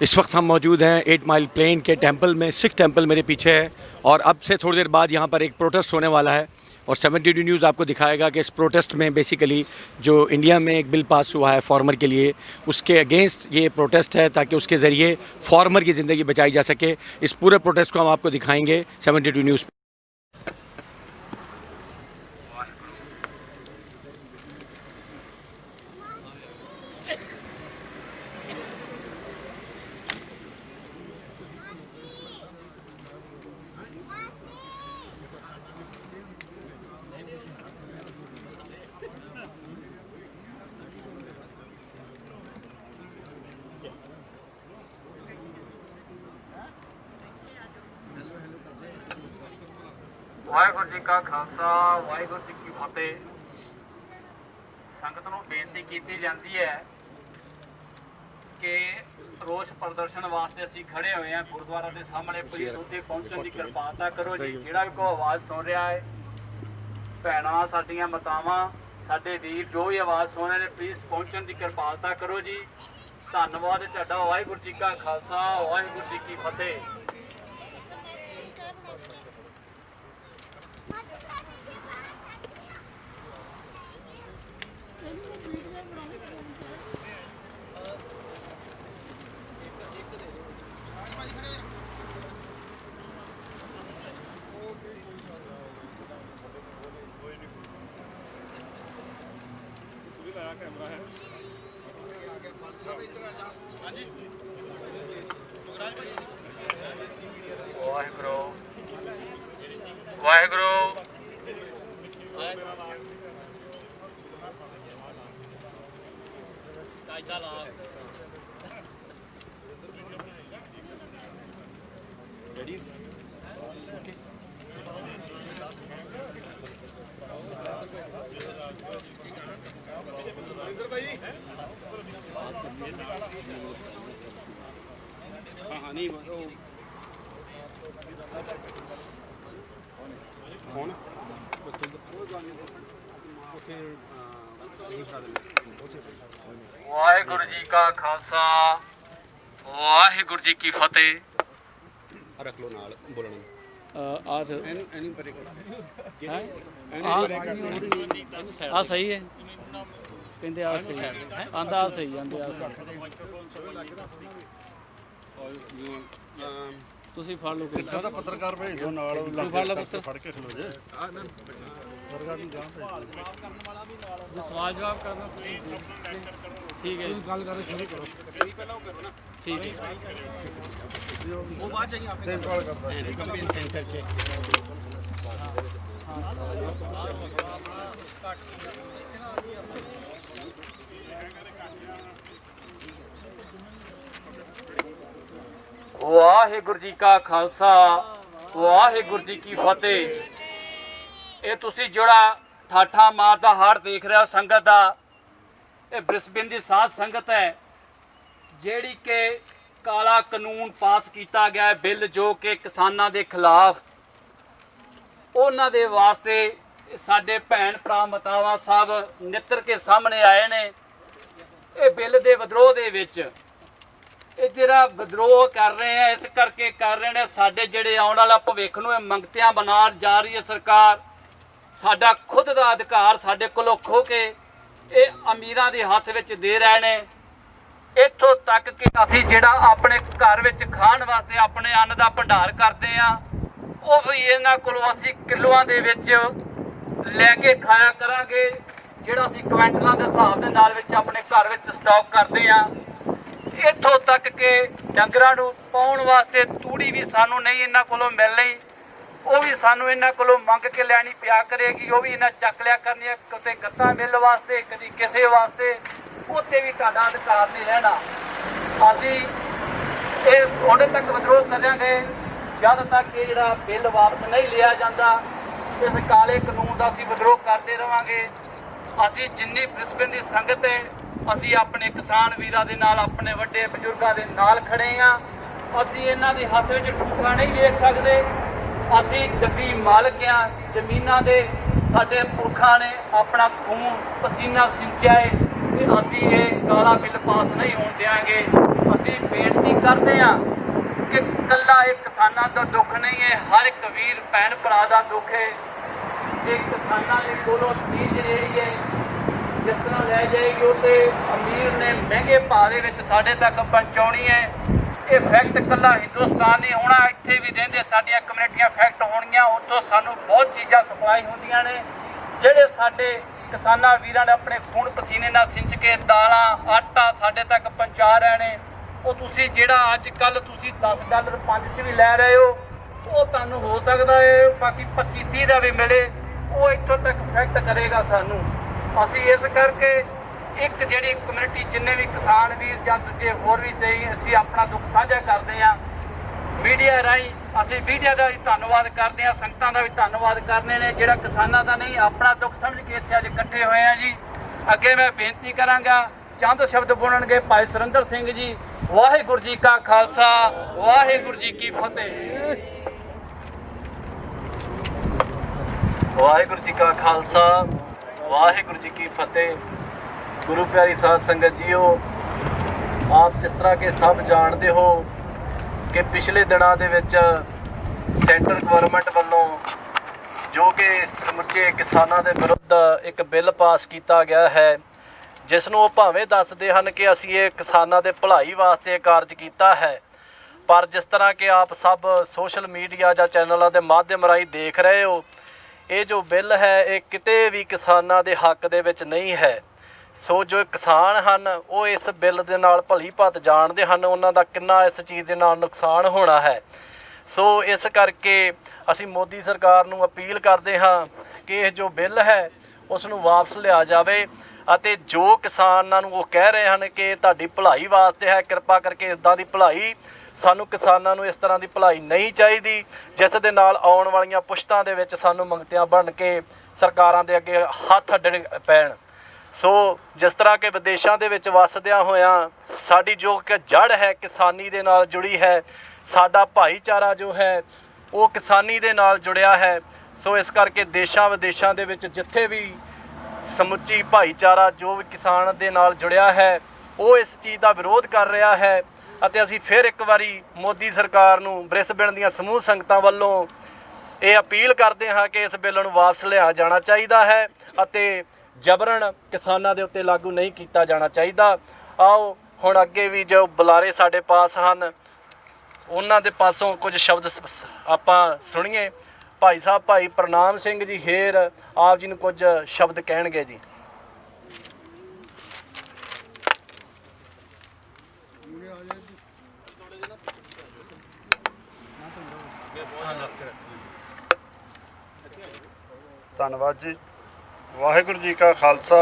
इस वक्त हम मौजूद हैं 8 माइल प्लेन के टेंपल में। सिख टेंपल मेरे पीछे है और अब से थोड़ी देर बाद यहाँ पर एक प्रोटेस्ट होने वाला है और 72 न्यूज़ आपको दिखाएगा कि इस प्रोटेस्ट में बेसिकली जो इंडिया में एक बिल पास हुआ है फार्मर के लिए, उसके अगेंस्ट ये प्रोटेस्ट है ताकि उसके ज़रिए फार्मर की ज़िंदगी बचाई जा सके। इस पूरे प्रोटेस्ट को हम आपको दिखाएंगे 72 न्यूज़। ਵਾਹਿਗੁਰੂ ਜੀ ਕਾ ਖਾਲਸਾ ਵਾਹਿਗੁਰੂ ਜੀ ਕੀ ਫਤਿਹ। ਸੰਗਤ ਨੂੰ ਬੇਨਤੀ ਕੀਤੀ ਜਾਂਦੀ ਹੈ ਕਿ ਰੋਸ ਪ੍ਰਦਰਸ਼ਨ ਵਾਸਤੇ ਅਸੀਂ ਖੜੇ ਹੋਏ ਹਾਂ ਗੁਰਦੁਆਰਾ ਦੇ ਸਾਹਮਣੇ। ਪਲੀਜ਼ ਉੱਥੇ ਪਹੁੰਚਣ ਦੀ ਕਿਰਪਾਲਤਾ ਕਰੋ ਜੀ। ਜਿਹੜਾ ਵੀ ਕੋਈ ਆਵਾਜ਼ ਸੁਣ ਰਿਹਾ ਹੈ, ਭੈਣਾਂ ਸਾਡੀਆਂ ਮਾਤਾਵਾਂ ਸਾਡੇ ਵੀਰ ਜੋ ਵੀ ਆਵਾਜ਼ ਸੁਣ ਰਹੇ ਨੇ, ਪਲੀਜ਼ ਪਹੁੰਚਣ ਦੀ ਕਿਰਪਾਲਤਾ ਕਰੋ ਜੀ। ਧੰਨਵਾਦ ਤੁਹਾਡਾ। ਵਾਹਿਗੁਰੂ ਜੀ ਕਾ ਖਾਲਸਾ ਵਾਹਿਗੁਰੂ ਜੀ ਕੀ ਫਤਿਹ। ਵਾਹਿਗੁਰੂ ਵਾਹਿਗੁਰੂ ਕਾਇਦਾ ਲਾ ਰੈਡੀ ਓਕੇ। ਇੰਦਰ ਭਾਈ हाँ नहीं कौन वाहिगुरु जी का खालसा वाहिगुरु जी की फतेह। रख लो नाल बोलना आ सही है कहते आ सही आंदा आ सही आंदे आ सही ਤੁਸੀਂ ਫੜ ਲਓ ਕੋਈ ਤਾਂ ਪੱਤਰਕਾਰ ਭੇਜ ਦਿਓ ਨਾਲ ਫੜ ਲਓ ਪੱਤਰ ਫੜ ਕੇ ਖਲੋ ਜੇ ਪੱਤਰਕਾਰ ਨੂੰ ਜਾਣ ਜੇ ਸਵਾਲ ਜਵਾਬ ਕਰਨਾ ਤੁਸੀਂ ਠੀਕ ਹੈ ਤੁਸੀਂ ਗੱਲ ਕਰੋ ਸ਼ੁਰੂ ਕਰੋ ਪਹਿਲਾਂ ਉਹ ਕਰੋ ਨਾ ਠੀਕ ਹੈ ਉਹ ਬਾਅਦ ਜਾਈ ਆਪੇ ਕਾਲ ਕਰਦਾ ਕੰਪੇਨ ਸੈਂਟਰ 'ਚ ਵਾਹਿਗੁਰੂ ਜੀ ਕਾ ਖਾਲਸਾ ਵਾਹਿਗੁਰੂ ਜੀ ਕੀ ਫਤਿਹ। ਇਹ ਤੁਸੀਂ ਜਿਹੜਾ ਠਾਠਾ ਮਾਰਦਾ ਹਾੜ ਦੇਖ ਰਹੇ ਹੋ ਸੰਗਤ ਦਾ, ਇਹ ਬ੍ਰਿਸਬੇਨ ਦੀ ਸਾਧ ਸੰਗਤ ਹੈ ਜਿਹੜੀ ਕਿ ਕਾਲਾ ਕਾਨੂੰਨ ਪਾਸ ਕੀਤਾ ਗਿਆ ਹੈ, ਬਿੱਲ ਜੋ ਕਿ ਕਿਸਾਨਾਂ ਦੇ ਖਿਲਾਫ, ਉਹਨਾਂ ਦੇ ਵਾਸਤੇ ਸਾਡੇ ਭੈਣ ਭਰਾ ਮਾਤਾਵਾਂ ਸਭ ਨਿੱਤਰ ਕੇ ਸਾਹਮਣੇ ਆਏ ਨੇ। ਇਹ ਬਿੱਲ ਦੇ ਵਿਦਰੋਹ ਦੇ ਵਿੱਚ ਇਹ ਜਿਹੜਾ ਵਿਦਰੋਹ ਕਰ ਰਹੇ ਆ, ਇਸ ਕਰਕੇ ਕਰ ਰਹੇ ਨੇ ਸਾਡੇ ਜਿਹੜੇ ਆਉਣ ਵਾਲਾ ਭਵਿੱਖ ਨੂੰ ਇਹ ਮੰਗਤਿਆਂ ਬਣਾ ਜਾ ਰਹੀ ਹੈ ਸਰਕਾਰ। ਸਾਡਾ ਖੁਦ ਦਾ ਅਧਿਕਾਰ ਸਾਡੇ ਕੋਲੋਂ ਖੋਹ ਕੇ ਇਹ ਅਮੀਰਾਂ ਦੇ ਹੱਥ ਵਿੱਚ ਦੇ ਰਹੇ ਨੇ। ਇੱਥੋਂ ਤੱਕ ਕਿ ਅਸੀਂ ਜਿਹੜਾ ਆਪਣੇ ਘਰ ਵਿੱਚ ਖਾਣ ਵਾਸਤੇ ਆਪਣੇ ਅੰਨ ਦਾ ਭੰਡਾਰ ਕਰਦੇ ਆ, ਉਹ ਵੀ ਇਹਨਾਂ ਕੋਲੋਂ ਅਸੀਂ ਕਿਲੋਆਂ ਦੇ ਵਿੱਚ ਲੈ ਕੇ ਖਾਇਆ ਕਰਾਂਗੇ, ਜਿਹੜਾ ਅਸੀਂ ਕੁਇੰਟਲਾਂ ਦੇ ਹਿਸਾਬ ਦੇ ਨਾਲ ਵਿੱਚ ਆਪਣੇ ਘਰ ਵਿੱਚ ਸਟਾਕ ਕਰਦੇ ਆ। ਇੱਥੋਂ ਤੱਕ ਕਿ ਡੰਗਰਾਂ ਨੂੰ ਪਾਉਣ ਵਾਸਤੇ ਤੂੜੀ ਵੀ ਸਾਨੂੰ ਨਹੀਂ ਇਹਨਾਂ ਕੋਲੋਂ ਮਿਲਣੀ, ਉਹ ਵੀ ਸਾਨੂੰ ਇਹਨਾਂ ਕੋਲੋਂ ਮੰਗ ਕੇ ਲੈਣੀ ਪਿਆ ਕਰੇਗੀ। ਉਹ ਵੀ ਇਹਨਾਂ ਚੱਕ ਲਿਆ ਕਰਨੀ ਹੈ, ਕਿਤੇ ਗੱਤਾ ਮਿਲ ਵਾਸਤੇ, ਕਦੀ ਕਿਸੇ ਵਾਸਤੇ। ਉੱਥੇ ਵੀ ਤੁਹਾਡਾ ਅਧਿਕਾਰ ਨਹੀਂ ਰਹਿਣਾ। ਅਸੀਂ ਇਹ ਹੁਣ ਤੱਕ ਵਿਦਰੋਹ ਕਰਾਂਗੇ ਜਦ ਤੱਕ ਇਹ ਜਿਹੜਾ ਬਿੱਲ ਵਾਪਸ ਨਹੀਂ ਲਿਆ ਜਾਂਦਾ। ਇਸ ਕਾਲੇ ਕਾਨੂੰਨ ਦਾ ਅਸੀਂ ਵਿਦਰੋਹ ਕਰਦੇ ਰਹਾਂਗੇ। ਅਸੀਂ ਜਿੰਨੀ ਬ੍ਰਿਸਬੇਨ ਦੀ ਸੰਗਤ ਹੈ, ਅਸੀਂ ਆਪਣੇ ਕਿਸਾਨ ਵੀਰਾਂ ਦੇ ਨਾਲ, ਆਪਣੇ ਵੱਡੇ ਬਜ਼ੁਰਗਾਂ ਦੇ ਨਾਲ ਖੜੇ ਹਾਂ। ਅਸੀਂ ਇਹਨਾਂ ਦੇ ਹੱਥ ਵਿੱਚ ਠੂਠਾ ਨਹੀਂ ਵੇਖ ਸਕਦੇ। ਅਸੀਂ ਜੱਦੀ ਮਾਲਕ ਹਾਂ ਜ਼ਮੀਨਾਂ ਦੇ। ਸਾਡੇ ਪੁਰਖਾਂ ਨੇ ਆਪਣਾ ਖੂਨ ਪਸੀਨਾ ਸਿੰਚਿਆ ਹੈ ਤੇ ਅਸੀਂ ਇਹ ਕਾਲਾ ਬਿੱਲ ਪਾਸ ਨਹੀਂ ਹੋਣ ਦਿਆਂਗੇ। ਅਸੀਂ ਬੇਨਤੀ ਕਰਦੇ ਹਾਂ ਕਿ ਇਕੱਲਾ ਇਹ ਕਿਸਾਨਾਂ ਦਾ ਦੁੱਖ ਨਹੀਂ ਹੈ, ਹਰ ਇੱਕ ਵੀਰ ਭੈਣ ਭਰਾ ਦਾ ਦੁੱਖ ਹੈ। ਜੇ ਕਿਸਾਨਾਂ ਦੇ ਕੋਲੋਂ ਚੀਜ਼ ਜਿਹੜੀ ਹੈ ਜਿਸ ਤਰ੍ਹਾਂ ਲੈ ਜਾਏਗੀ ਉਹ ਤੇ ਅਮੀਰ ਨੇ ਮਹਿੰਗੇ ਭਾਅ ਦੇ ਵਿੱਚ ਸਾਡੇ ਤੱਕ ਪਹੁੰਚਾਉਣੀ ਹੈ। ਇਹ ਫੈਕਟ ਇਕੱਲਾ ਹਿੰਦੁਸਤਾਨ ਨਹੀਂ ਹੋਣਾ, ਇੱਥੇ ਵੀ ਰਹਿੰਦੇ ਸਾਡੀਆਂ ਕਮਿਊਨਿਟੀਆਂ ਫੈਕਟ ਹੋਣਗੀਆਂ, ਉੱਥੋਂ ਸਾਨੂੰ ਬਹੁਤ ਚੀਜ਼ਾਂ ਸਪਲਾਈ ਹੁੰਦੀਆਂ ਨੇ ਜਿਹੜੇ ਸਾਡੇ ਕਿਸਾਨਾਂ ਵੀਰਾਂ ਨੇ ਆਪਣੇ ਖੂਨ ਪਸੀਨੇ ਨਾਲ ਸਿੰਚ ਕੇ ਦਾਲਾਂ ਆਟਾ ਸਾਡੇ ਤੱਕ ਪਹੁੰਚਾ ਰਹੇ ਨੇ। ਉਹ ਤੁਸੀਂ ਜਿਹੜਾ ਅੱਜ ਕੱਲ੍ਹ ਤੁਸੀਂ $10 5 'ਚ ਵੀ ਲੈ ਰਹੇ ਹੋ, ਉਹ ਤੁਹਾਨੂੰ ਹੋ ਸਕਦਾ ਹੈ ਬਾਕੀ 25-30 ਦਾ ਵੀ ਮਿਲੇ, ਉਹ ਇੱਥੋਂ ਤੱਕ ਇਫੈਕਟ ਕਰੇਗਾ ਸਾਨੂੰ। ਅਸੀਂ ਇਸ ਕਰਕੇ ਇੱਕ ਜਿਹੜੀ ਕਮਿਊਨਿਟੀ ਜਿੰਨੇ ਵੀ ਕਿਸਾਨ ਵੀਰ ਜਾਂ ਦੂਜੇ ਹੋਰ ਵੀ ਚਾਹੀਏ, ਅਸੀਂ ਆਪਣਾ ਦੁੱਖ ਸਾਂਝਾ ਕਰਦੇ ਹਾਂ ਮੀਡੀਆ ਰਾਹੀਂ। ਅਸੀਂ ਮੀਡੀਆ ਦਾ ਵੀ ਧੰਨਵਾਦ ਕਰਦੇ ਹਾਂ, ਸੰਗਤਾਂ ਦਾ ਵੀ ਧੰਨਵਾਦ ਕਰਨੇ ਨੇ ਜਿਹੜਾ ਕਿਸਾਨਾਂ ਦਾ ਨਹੀਂ ਆਪਣਾ ਦੁੱਖ ਸਮਝ ਕੇ ਇੱਥੇ ਅੱਜ ਇਕੱਠੇ ਹੋਏ ਆ ਜੀ। ਅੱਗੇ ਮੈਂ ਬੇਨਤੀ ਕਰਾਂਗਾ, ਚੰਦ ਸ਼ਬਦ ਬੋਲਣਗੇ ਭਾਈ ਸੁਰਿੰਦਰ ਸਿੰਘ ਜੀ। ਵਾਹਿਗੁਰੂ ਜੀ ਕਾ ਖਾਲਸਾ, ਵਾਹਿਗੁਰੂ ਜੀ ਕੀ ਫਤਿਹ। ਵਾਹਿਗੁਰੂ ਜੀ ਕਾ ਖਾਲਸਾ, ਵਾਹਿਗੁਰੂ ਜੀ ਕੀ ਫਤਿਹ। ਗੁਰੂ ਪਿਆਰੀ ਸਾਧ ਸੰਗਤ ਜੀਓ, ਆਪ ਜਿਸ ਤਰ੍ਹਾਂ ਕਿ ਸਭ ਜਾਣਦੇ ਹੋ ਕਿ ਪਿਛਲੇ ਦਿਨਾਂ ਦੇ ਵਿੱਚ ਸੈਂਟਰ ਗਵਰਨਮੈਂਟ ਵੱਲੋਂ ਜੋ ਕਿ ਸਮੁੱਚੇ ਕਿਸਾਨਾਂ ਦੇ ਵਿਰੁੱਧ ਇੱਕ ਬਿੱਲ ਪਾਸ ਕੀਤਾ ਗਿਆ ਹੈ, ਜਿਸ ਨੂੰ ਉਹ ਭਾਵੇਂ ਦੱਸਦੇ ਹਨ ਕਿ ਅਸੀਂ ਇਹ ਕਿਸਾਨਾਂ ਦੇ ਭਲਾਈ ਵਾਸਤੇ ਕਾਰਜ ਕੀਤਾ ਹੈ, ਪਰ ਜਿਸ ਤਰ੍ਹਾਂ ਕਿ ਆਪ ਸਭ ਸੋਸ਼ਲ ਮੀਡੀਆ ਜਾਂ ਚੈਨਲਾਂ ਦੇ ਮਾਧਿਅਮ ਰਾਹੀਂ ਦੇਖ ਰਹੇ ਹੋ, ਇਹ ਜੋ ਬਿੱਲ ਹੈ ਇਹ ਕਿਤੇ ਵੀ ਕਿਸਾਨਾਂ ਦੇ ਹੱਕ ਦੇ ਵਿੱਚ ਨਹੀਂ ਹੈ। ਸੋ ਜੋ ਕਿਸਾਨ ਹਨ ਉਹ ਇਸ ਬਿੱਲ ਦੇ ਨਾਲ ਭਲੀ ਭਾਤ ਜਾਣਦੇ ਹਨ ਉਹਨਾਂ ਦਾ ਕਿੰਨਾ ਇਸ ਚੀਜ਼ ਦੇ ਨਾਲ ਨੁਕਸਾਨ ਹੋਣਾ ਹੈ। ਸੋ ਇਸ ਕਰਕੇ ਅਸੀਂ ਮੋਦੀ ਸਰਕਾਰ ਨੂੰ ਅਪੀਲ ਕਰਦੇ ਹਾਂ ਕਿ ਇਹ ਜੋ ਬਿੱਲ ਹੈ ਉਸ ਨੂੰ ਵਾਪਸ ਲਿਆ ਜਾਵੇ ਅਤੇ ਜੋ ਕਿਸਾਨਾਂ ਨੂੰ ਉਹ ਕਹਿ ਰਹੇ ਹਨ ਕਿ ਤੁਹਾਡੀ ਭਲਾਈ ਵਾਸਤੇ ਹੈ, ਕਿਰਪਾ ਕਰਕੇ ਇੱਦਾਂ ਦੀ ਭਲਾਈ ਸਾਨੂੰ ਕਿਸਾਨਾਂ ਨੂੰ ਇਸ ਤਰ੍ਹਾਂ ਦੀ ਭਲਾਈ ਨਹੀਂ ਚਾਹੀਦੀ ਜਿਸ ਦੇ ਨਾਲ ਆਉਣ ਵਾਲੀਆਂ ਪੁਸ਼ਤਾਂ ਦੇ ਵਿੱਚ ਸਾਨੂੰ ਮੰਗਤਿਆਂ ਬਣ ਕੇ ਸਰਕਾਰਾਂ ਦੇ ਅੱਗੇ ਹੱਥ ਅੱਡਣੇ ਪੈਣ। ਸੋ ਜਿਸ ਤਰ੍ਹਾਂ ਕਿ ਵਿਦੇਸ਼ਾਂ ਦੇ ਵਿੱਚ ਵਸਦਿਆਂ ਹੋਇਆਂ ਸਾਡੀ ਜੋ ਕਿ ਜੜ ਹੈ ਕਿਸਾਨੀ ਦੇ ਨਾਲ ਜੁੜੀ ਹੈ, ਸਾਡਾ ਭਾਈਚਾਰਾ ਜੋ ਹੈ ਉਹ ਕਿਸਾਨੀ ਦੇ ਨਾਲ ਜੁੜਿਆ ਹੈ। ਸੋ ਇਸ ਕਰਕੇ ਦੇਸ਼ਾਂ ਵਿਦੇਸ਼ਾਂ ਦੇ ਵਿੱਚ ਜਿੱਥੇ ਵੀ ਸਮੁੱਚੀ ਭਾਈਚਾਰਾ ਜੋ ਵੀ ਕਿਸਾਨ ਦੇ ਨਾਲ ਜੁੜਿਆ ਹੈ ਉਹ ਇਸ ਚੀਜ਼ ਦਾ ਵਿਰੋਧ ਕਰ ਰਿਹਾ ਹੈ ਅਤੇ ਅਸੀਂ ਫਿਰ ਇੱਕ ਵਾਰੀ ਮੋਦੀ ਸਰਕਾਰ ਨੂੰ ਬ੍ਰਿਸਬੇਨ ਦੀਆਂ ਸਮੂਹ ਸੰਗਤਾਂ ਵੱਲੋਂ ਇਹ ਅਪੀਲ ਕਰਦੇ ਹਾਂ ਕਿ ਇਸ ਬਿੱਲ ਨੂੰ ਵਾਪਸ ਲਿਆ ਜਾਣਾ ਚਾਹੀਦਾ ਹੈ ਅਤੇ ਜਬਰਨ ਕਿਸਾਨਾਂ ਦੇ ਉੱਤੇ ਲਾਗੂ ਨਹੀਂ ਕੀਤਾ ਜਾਣਾ ਚਾਹੀਦਾ। ਆਓ ਹੁਣ ਅੱਗੇ ਵੀ ਜੋ ਬੁਲਾਰੇ ਸਾਡੇ ਪਾਸ ਹਨ ਉਹਨਾਂ ਦੇ ਪਾਸੋਂ ਕੁਝ ਸ਼ਬਦ ਆਪਾਂ ਸੁਣੀਏ। ਭਾਈ ਸਾਹਿਬ ਭਾਈ ਪ੍ਰਨਾਮ ਸਿੰਘ ਜੀ ਹੇਰ ਆਪ ਜੀ ਨੂੰ ਕੁਝ ਸ਼ਬਦ ਕਹਿਣਗੇ ਜੀ। ਧੰਨਵਾਦ ਜੀ। ਵਾਹਿਗੁਰੂ ਜੀ ਕਾ ਖਾਲਸਾ,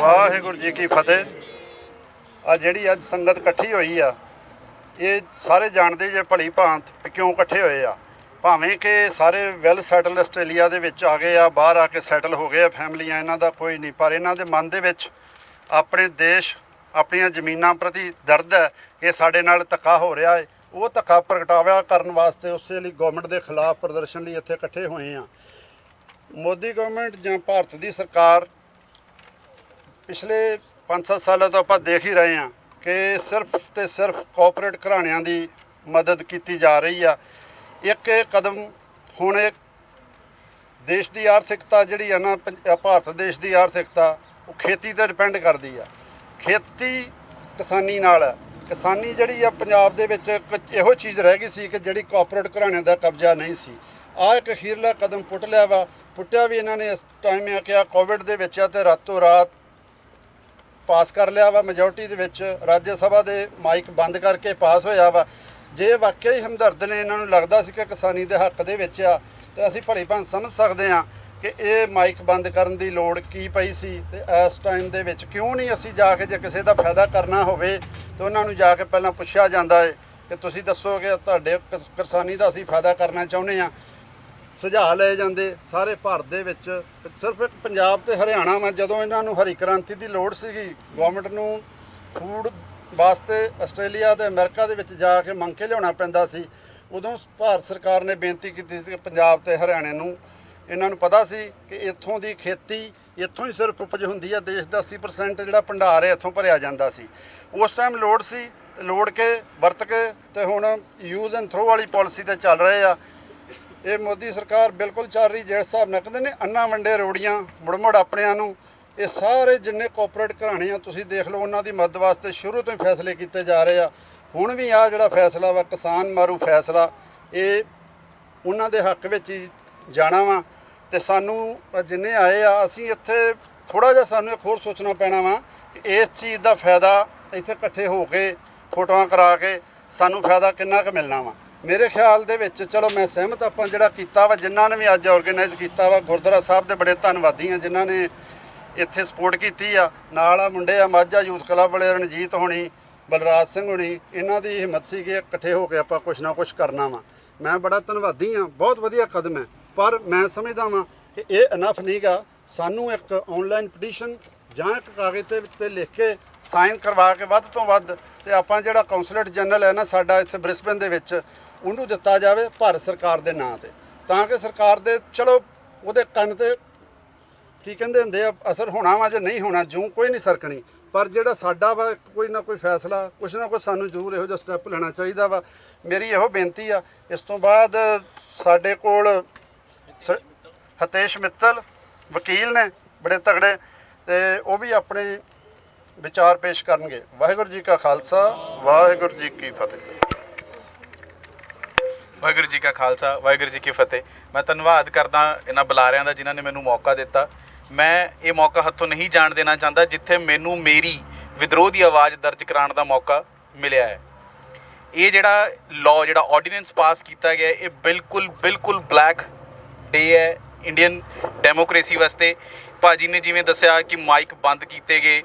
ਵਾਹਿਗੁਰੂ ਜੀ ਕੀ ਫਤਿਹ। ਆ ਜਿਹੜੀ ਅੱਜ ਸੰਗਤ ਇਕੱਠੀ ਹੋਈ ਆ ਇਹ ਸਾਰੇ ਜਾਣਦੇ ਜੇ ਭਲੀ ਭਾਂਤ ਕਿਉਂ ਇਕੱਠੇ ਹੋਏ ਆ। ਭਾਵੇਂ ਕਿ ਸਾਰੇ ਵੈਲ ਸੈਟਲ ਆਸਟ੍ਰੇਲੀਆ ਦੇ ਵਿੱਚ ਆ ਗਏ ਆ, ਬਾਹਰ ਆ ਕੇ ਸੈਟਲ ਹੋ ਗਏ ਆ ਫੈਮਲੀਆਂ, ਇਹਨਾਂ ਦਾ ਕੋਈ ਨਹੀਂ, ਪਰ ਇਹਨਾਂ ਦੇ ਮਨ ਦੇ ਵਿੱਚ ਆਪਣੇ ਦੇਸ਼ ਆਪਣੀਆਂ ਜ਼ਮੀਨਾਂ ਪ੍ਰਤੀ ਦਰਦ ਹੈ ਕਿ ਸਾਡੇ ਨਾਲ ਧੱਕਾ ਹੋ ਰਿਹਾ ਹੈ। ਉਹ ਧੱਕਾ ਪ੍ਰਗਟਾਵਾ ਕਰਨ ਵਾਸਤੇ ਉਸੇ ਲਈ ਗਵਰਨਮੈਂਟ ਦੇ ਖਿਲਾਫ ਪ੍ਰਦਰਸ਼ਨ ਲਈ ਇੱਥੇ ਇਕੱਠੇ ਹੋਏ ਆ। ਮੋਦੀ ਗਵਰਨਮੈਂਟ ਜਾਂ ਭਾਰਤ ਦੀ ਸਰਕਾਰ ਪਿਛਲੇ 5-7 ਸਾਲਾਂ ਤੋਂ ਆਪਾਂ ਦੇਖ ਹੀ ਰਹੇ ਹਾਂ ਕਿ ਸਿਰਫ ਤੇ ਸਿਰਫ ਕੋਆਪਰੇਟ ਘਰਾਣਿਆਂ ਦੀ ਮਦਦ ਕੀਤੀ ਜਾ ਰਹੀ ਆ। ਇੱਕ ਕਦਮ ਹੁਣ ਇਹ ਦੇਸ਼ ਦੀ ਆਰਥਿਕਤਾ ਜਿਹੜੀ ਆ ਨਾ, ਭਾਰਤ ਦੇਸ਼ ਦੀ ਆਰਥਿਕਤਾ ਉਹ ਖੇਤੀ 'ਤੇ ਡਿਪੈਂਡ ਕਰਦੀ ਆ। ਖੇਤੀ ਕਿਸਾਨੀ ਨਾਲ ਹੈ। ਕਿਸਾਨੀ ਜਿਹੜੀ ਆ ਪੰਜਾਬ ਦੇ ਵਿੱਚ ਇਹੋ ਚੀਜ਼ ਰਹਿ ਗਈ ਸੀ ਕਿ ਜਿਹੜੀ ਕੋਆਪਰੇਟ ਘਰਾਣਿਆਂ ਦਾ ਕਬਜ਼ਾ ਨਹੀਂ ਸੀ। ਆਹ ਇੱਕ ਅਖੀਰਲਾ ਕਦਮ ਪੁੱਟ ਲਿਆ ਵਾ। ਪੁੱਟਿਆ ਵੀ ਇਹਨਾਂ ਨੇ ਇਸ ਟਾਈਮ ਆ ਕਿ ਕੋਵਿਡ ਦੇ ਵਿੱਚ ਆ ਅਤੇ ਰਾਤੋਂ ਰਾਤ ਪਾਸ ਕਰ ਲਿਆ ਵਾ। ਮੈਜੋਰਟੀ ਦੇ ਵਿੱਚ ਰਾਜ ਸਭਾ ਦੇ ਮਾਈਕ ਬੰਦ ਕਰਕੇ ਪਾਸ ਹੋਇਆ ਵਾ। ਜੇ ਵਾਕਿਆ ਹੀ ਹਮਦਰਦ ਨੇ, ਇਹਨਾਂ ਨੂੰ ਲੱਗਦਾ ਸੀ ਕਿ ਕਿਸਾਨੀ ਦੇ ਹੱਕ ਦੇ ਵਿੱਚ ਆ, ਤੇ ਅਸੀਂ ਭਲੀ ਭਾਂਤ ਸਮਝ ਸਕਦੇ ਹਾਂ ਕਿ ਇਹ ਮਾਈਕ ਬੰਦ ਕਰਨ ਦੀ ਲੋੜ ਕੀ ਪਈ ਸੀ। ਤੇ ਇਸ ਟਾਈਮ ਦੇ ਵਿੱਚ ਕਿਉਂ ਨਹੀਂ ਅਸੀਂ ਜਾ ਕੇ, ਜੇ ਕਿਸੇ ਦਾ ਫਾਇਦਾ ਕਰਨਾ ਹੋਵੇ ਤਾਂ ਉਹਨਾਂ ਨੂੰ ਜਾ ਕੇ ਪਹਿਲਾਂ ਪੁੱਛਿਆ ਜਾਂਦਾ ਹੈ ਕਿ ਤੁਸੀਂ ਦੱਸੋ ਕਿ ਤੁਹਾਡੇ ਕਿਸਾਨੀ ਦਾ ਅਸੀਂ ਫਾਇਦਾ ਕਰਨਾ ਚਾਹੁੰਦੇ ਹਾਂ। ਸੁਝਾਅ ਲਏ ਜਾਂਦੇ ਸਾਰੇ ਭਾਰਤ ਦੇ ਵਿੱਚ, ਸਿਰਫ ਇੱਕ ਪੰਜਾਬ ਤੇ ਹਰਿਆਣਾ ਵਾ। ਜਦੋਂ ਇਹਨਾਂ ਨੂੰ ਹਰੀ ਕ੍ਰਾਂਤੀ ਦੀ ਲੋੜ ਸੀਗੀ, ਗਵਰਨਮੈਂਟ ਨੂੰ ਫੂਡ ਵਾਸਤੇ ਆਸਟ੍ਰੇਲੀਆ ਤੇ ਅਮਰੀਕਾ ਦੇ ਵਿੱਚ ਜਾ ਕੇ ਮੰਗ ਕੇ ਲਿਆਉਣਾ ਪੈਂਦਾ ਸੀ, ਉਦੋਂ ਭਾਰਤ ਸਰਕਾਰ ਨੇ ਬੇਨਤੀ ਕੀਤੀ ਸੀ ਕਿ ਪੰਜਾਬ ਤੇ ਹਰਿਆਣੇ ਨੂੰ, ਇਹਨਾਂ ਨੂੰ ਪਤਾ ਸੀ ਕਿ ਇੱਥੋਂ ਦੀ ਖੇਤੀ ਇੱਥੋਂ ਹੀ ਸਿਰਫ ਉਪਜ ਹੁੰਦੀ ਆ। ਦੇਸ਼ ਦਾ 80% ਜਿਹੜਾ ਭੰਡਾਰ ਹੈ ਇੱਥੋਂ ਭਰਿਆ ਜਾਂਦਾ ਸੀ। ਉਸ ਟਾਈਮ ਲੋੜ ਸੀ, ਲੋੜ ਕੇ ਵਰਤ ਕੇ ਤੇ ਹੁਣ ਯੂਜ਼ ਐਂਡ ਥਰੋ ਵਾਲੀ ਪਾਲਿਸੀ ਤੇ ਚੱਲ ਰਹੇ ਆ। ਇਹ ਮੋਦੀ ਸਰਕਾਰ ਬਿਲਕੁਲ ਚੱਲ ਰਹੀ ਜਿਹੜੇ ਹਿਸਾਬ ਨਾਲ ਕਹਿੰਦੇ ਨੇ ਅੰਨਾ ਵੰਡੇ ਰੋੜੀਆਂ ਮੁੜ ਆਪਣਿਆਂ ਨੂੰ। ਇਹ ਸਾਰੇ ਜਿੰਨੇ ਕੋਆਪਰੇਟ ਘਰਾਣੇ ਆ ਤੁਸੀਂ ਦੇਖ ਲਓ, ਉਹਨਾਂ ਦੀ ਮਦਦ ਵਾਸਤੇ ਸ਼ੁਰੂ ਤੋਂ ਹੀ ਫੈਸਲੇ ਕੀਤੇ ਜਾ ਰਹੇ ਆ। ਹੁਣ ਵੀ ਆ ਜਿਹੜਾ ਫੈਸਲਾ ਵਾ ਕਿਸਾਨ ਮਾਰੂ ਫੈਸਲਾ, ਇਹ ਉਹਨਾਂ ਦੇ ਹੱਕ ਵਿੱਚ ਹੀ ਜਾਣਾ ਵਾ। ਤੇ ਸਾਨੂੰ ਜਿੰਨੇ ਆਏ ਆ, ਅਸੀਂ ਇੱਥੇ ਥੋੜ੍ਹਾ ਜਿਹਾ ਸਾਨੂੰ ਇੱਕ ਹੋਰ ਸੋਚਣਾ ਪੈਣਾ ਵਾ ਕਿ ਇਸ ਚੀਜ਼ ਦਾ ਫਾਇਦਾ ਇੱਥੇ ਇਕੱਠੇ ਹੋ ਕੇ ਫੋਟੋਆਂ ਕਰਾ ਕੇ ਸਾਨੂੰ ਫਾਇਦਾ ਕਿੰਨਾ ਕੁ ਮਿਲਣਾ ਵਾ। ਮੇਰੇ ਖਿਆਲ ਦੇ ਵਿੱਚ ਚਲੋ ਮੈਂ ਸਹਿਮਤ, ਆਪਾਂ ਜਿਹੜਾ ਕੀਤਾ ਵਾ, ਜਿਨ੍ਹਾਂ ਨੇ ਵੀ ਅੱਜ ਆਰਗੇਨਾਈਜ਼ ਕੀਤਾ ਵਾ, ਗੁਰਦੁਆਰਾ ਸਾਹਿਬ ਦੇ ਬੜੇ ਧੰਨਵਾਦੀ ਆ ਜਿਨ੍ਹਾਂ ਨੇ ਇੱਥੇ ਸਪੋਰਟ ਕੀਤੀ ਆ। ਨਾਲ ਆ ਮੁੰਡੇ ਆ ਮਾਝਾ ਯੂਥ ਕਲੱਬ ਵਾਲੇ, ਰਣਜੀਤ ਹੋਣੀ, ਬਲਰਾਜ ਸਿੰਘ ਹੋਣੀ, ਇਹਨਾਂ ਦੀ ਹਿੰਮਤ ਸੀ ਕਿ ਇਕੱਠੇ ਹੋ ਕੇ ਆਪਾਂ ਕੁਛ ਨਾ ਕੁਛ ਕਰਨਾ ਵਾ। ਮੈਂ ਬੜਾ ਧੰਨਵਾਦੀ ਆ, ਬਹੁਤ ਵਧੀਆ ਕਦਮ ਹੈ। ਪਰ ਮੈਂ ਸਮਝਦਾ ਵਾਂ ਕਿ ਇਹ ਇਨਫ ਨਹੀਂ ਗਾ। ਸਾਨੂੰ ਇੱਕ ਆਨਲਾਈਨ ਪਟੀਸ਼ਨ ਜਾਂ ਇੱਕ ਕਾਗਜ਼ ਦੇ ਉੱਤੇ ਲਿਖ ਕੇ ਸਾਈਨ ਕਰਵਾ ਕੇ ਵੱਧ ਤੋਂ ਵੱਧ ਤੇ ਆਪਾਂ ਜਿਹੜਾ ਕੌਂਸਲੇਟ ਜਨਰਲ ਹੈ ਨਾ ਸਾਡਾ ਇੱਥੇ ਬ੍ਰਿਸਬਨ ਦੇ ਵਿੱਚ, ਉਹਨੂੰ ਦਿੱਤਾ ਜਾਵੇ ਭਾਰਤ ਸਰਕਾਰ ਦੇ ਨਾਂ 'ਤੇ, ਤਾਂ ਕਿ ਸਰਕਾਰ ਦੇ ਚਲੋ ਉਹਦੇ ਕੰਨ 'ਤੇ ਕੀ ਕਹਿੰਦੇ ਹੁੰਦੇ ਆ ਅਸਰ ਹੋਣਾ ਵਾ ਜਾਂ ਨਹੀਂ ਹੋਣਾ, ਜੂੰ ਕੋਈ ਨਹੀਂ ਸਰਕਣੀ। ਪਰ ਜਿਹੜਾ ਸਾਡਾ ਵਾ ਕੋਈ ਨਾ ਕੋਈ ਫੈਸਲਾ, ਕੁਛ ਨਾ ਕੁਛ ਸਾਨੂੰ ਜ਼ਰੂਰ ਇਹੋ ਜਿਹਾ ਸਟੈਪ ਲੈਣਾ ਚਾਹੀਦਾ ਵਾ। ਮੇਰੀ ਇਹੋ ਬੇਨਤੀ ਆ। ਇਸ ਤੋਂ ਬਾਅਦ ਸਾਡੇ ਕੋਲ ਹਤੇਸ਼ ਮਿੱਤਲ ਵਕੀਲ ਨੇ ਬੜੇ ਤਗੜੇ, ਤੇ ਉਹ ਵੀ ਆਪਣੇ ਵਿਚਾਰ ਪੇਸ਼ ਕਰਨਗੇ। ਵਾਹਿਗੁਰੂ ਜੀ ਕਾ ਖਾਲਸਾ, ਵਾਹਿਗੁਰੂ ਜੀ ਕੀ ਫਤਿਹ। ਵਾਹਿਗੁਰੂ ਜੀ ਕਾ ਖਾਲਸਾ, ਵਾਹਿਗੁਰੂ ਜੀ ਕੀ ਫਤਿਹ। ਮੈਂ ਧੰਨਵਾਦ ਕਰਦਾ ਇਹਨਾਂ ਬੁਲਾਰਿਆਂ ਦਾ ਜਿਨ੍ਹਾਂ ਨੇ ਮੈਨੂੰ ਮੌਕਾ ਦਿੱਤਾ। ਮੈਂ ਇਹ ਮੌਕਾ ਹੱਥੋਂ ਨਹੀਂ ਜਾਣ ਦੇਣਾ ਚਾਹੁੰਦਾ ਜਿੱਥੇ ਮੈਨੂੰ ਮੇਰੀ ਵਿਦਰੋਹ ਦੀ ਆਵਾਜ਼ ਦਰਜ ਕਰਾਉਣ ਦਾ ਮੌਕਾ ਮਿਲਿਆ ਹੈ। ਇਹ ਜਿਹੜਾ ਲਾਅ, ਜਿਹੜਾ ਆਰਡੀਨੈਂਸ ਪਾਸ ਕੀਤਾ ਗਿਆ, ਇਹ ਬਿਲਕੁਲ ਬਲੈਕ ਡੇ ਹੈ ਇੰਡੀਅਨ ਡੈਮੋਕ੍ਰੇਸੀ ਵਾਸਤੇ। ਭਾਜੀ ਨੇ ਜਿਵੇਂ ਦੱਸਿਆ ਕਿ ਮਾਈਕ ਬੰਦ ਕੀਤੇ ਗਏ,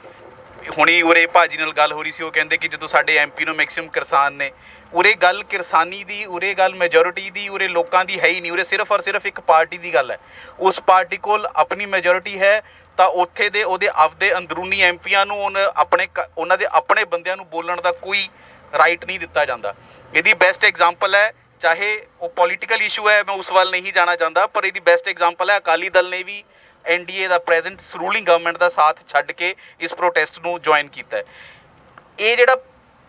ਹੁਣੀ ਉਰੇ ਭਾਜੀ ਨਾਲ ਗੱਲ ਹੋ ਰਹੀ ਸੀ, ਉਹ ਕਹਿੰਦੇ ਕਿ ਜਦੋਂ ਸਾਡੇ ਐਮਪੀ ਨੂੰ ਮੈਕਸਿਮਮ ਕਿਸਾਨ ਨੇ, ਉਰੇ ਗੱਲ ਕਿਰਸਾਨੀ ਦੀ, ਉਰੇ ਗੱਲ ਮੈਜੋਰਿਟੀ ਦੀ, ਉਰੇ ਲੋਕਾਂ ਦੀ ਹੈ ਹੀ ਨਹੀਂ। ਉਰੇ ਸਿਰਫ ਔਰ ਸਿਰਫ ਇੱਕ ਪਾਰਟੀ ਦੀ ਗੱਲ ਹੈ। ਉਸ ਪਾਰਟੀ ਕੋਲ ਆਪਣੀ ਮੈਜੋਰਿਟੀ ਹੈ ਤਾਂ ਉੱਥੇ ਦੇ ਉਹਦੇ ਆਪਦੇ ਅੰਦਰੂਨੀ ਐਮਪੀਆਂ ਨੂੰ ਉਹਨਾਂ ਦੇ ਆਪਣੇ ਬੰਦਿਆਂ ਨੂੰ ਬੋਲਣ ਦਾ ਕੋਈ ਰਾਈਟ ਨਹੀਂ ਦਿੱਤਾ ਜਾਂਦਾ। ਇਹਦੀ ਬੈਸਟ ਐਗਜ਼ਾਮਪਲ ਹੈ, ਚਾਹੇ ਉਹ ਪੋਲੀਟੀਕਲ ਇਸ਼ੂ ਹੈ, ਮੈਂ ਉਸ ਵੱਲ ਨਹੀਂ ਜਾਣਾ ਚਾਹੁੰਦਾ, ਪਰ ਇਹਦੀ ਬੈਸਟ ਐਗਜ਼ਾਮਪਲ ਹੈ ਅਕਾਲੀ ਦਲ ਨੇ ਵੀ NDA ਦਾ ਪ੍ਰੈਜ਼ੈਂਟ ਰੂਲਿੰਗ ਗਵਰਨਮੈਂਟ ਦਾ ਸਾਥ ਛੱਡ ਕੇ ਇਸ ਪ੍ਰੋਟੈਸਟ ਨੂੰ ਜੁਆਇਨ ਕੀਤਾ ਹੈ। ਇਹ ਜਿਹੜਾ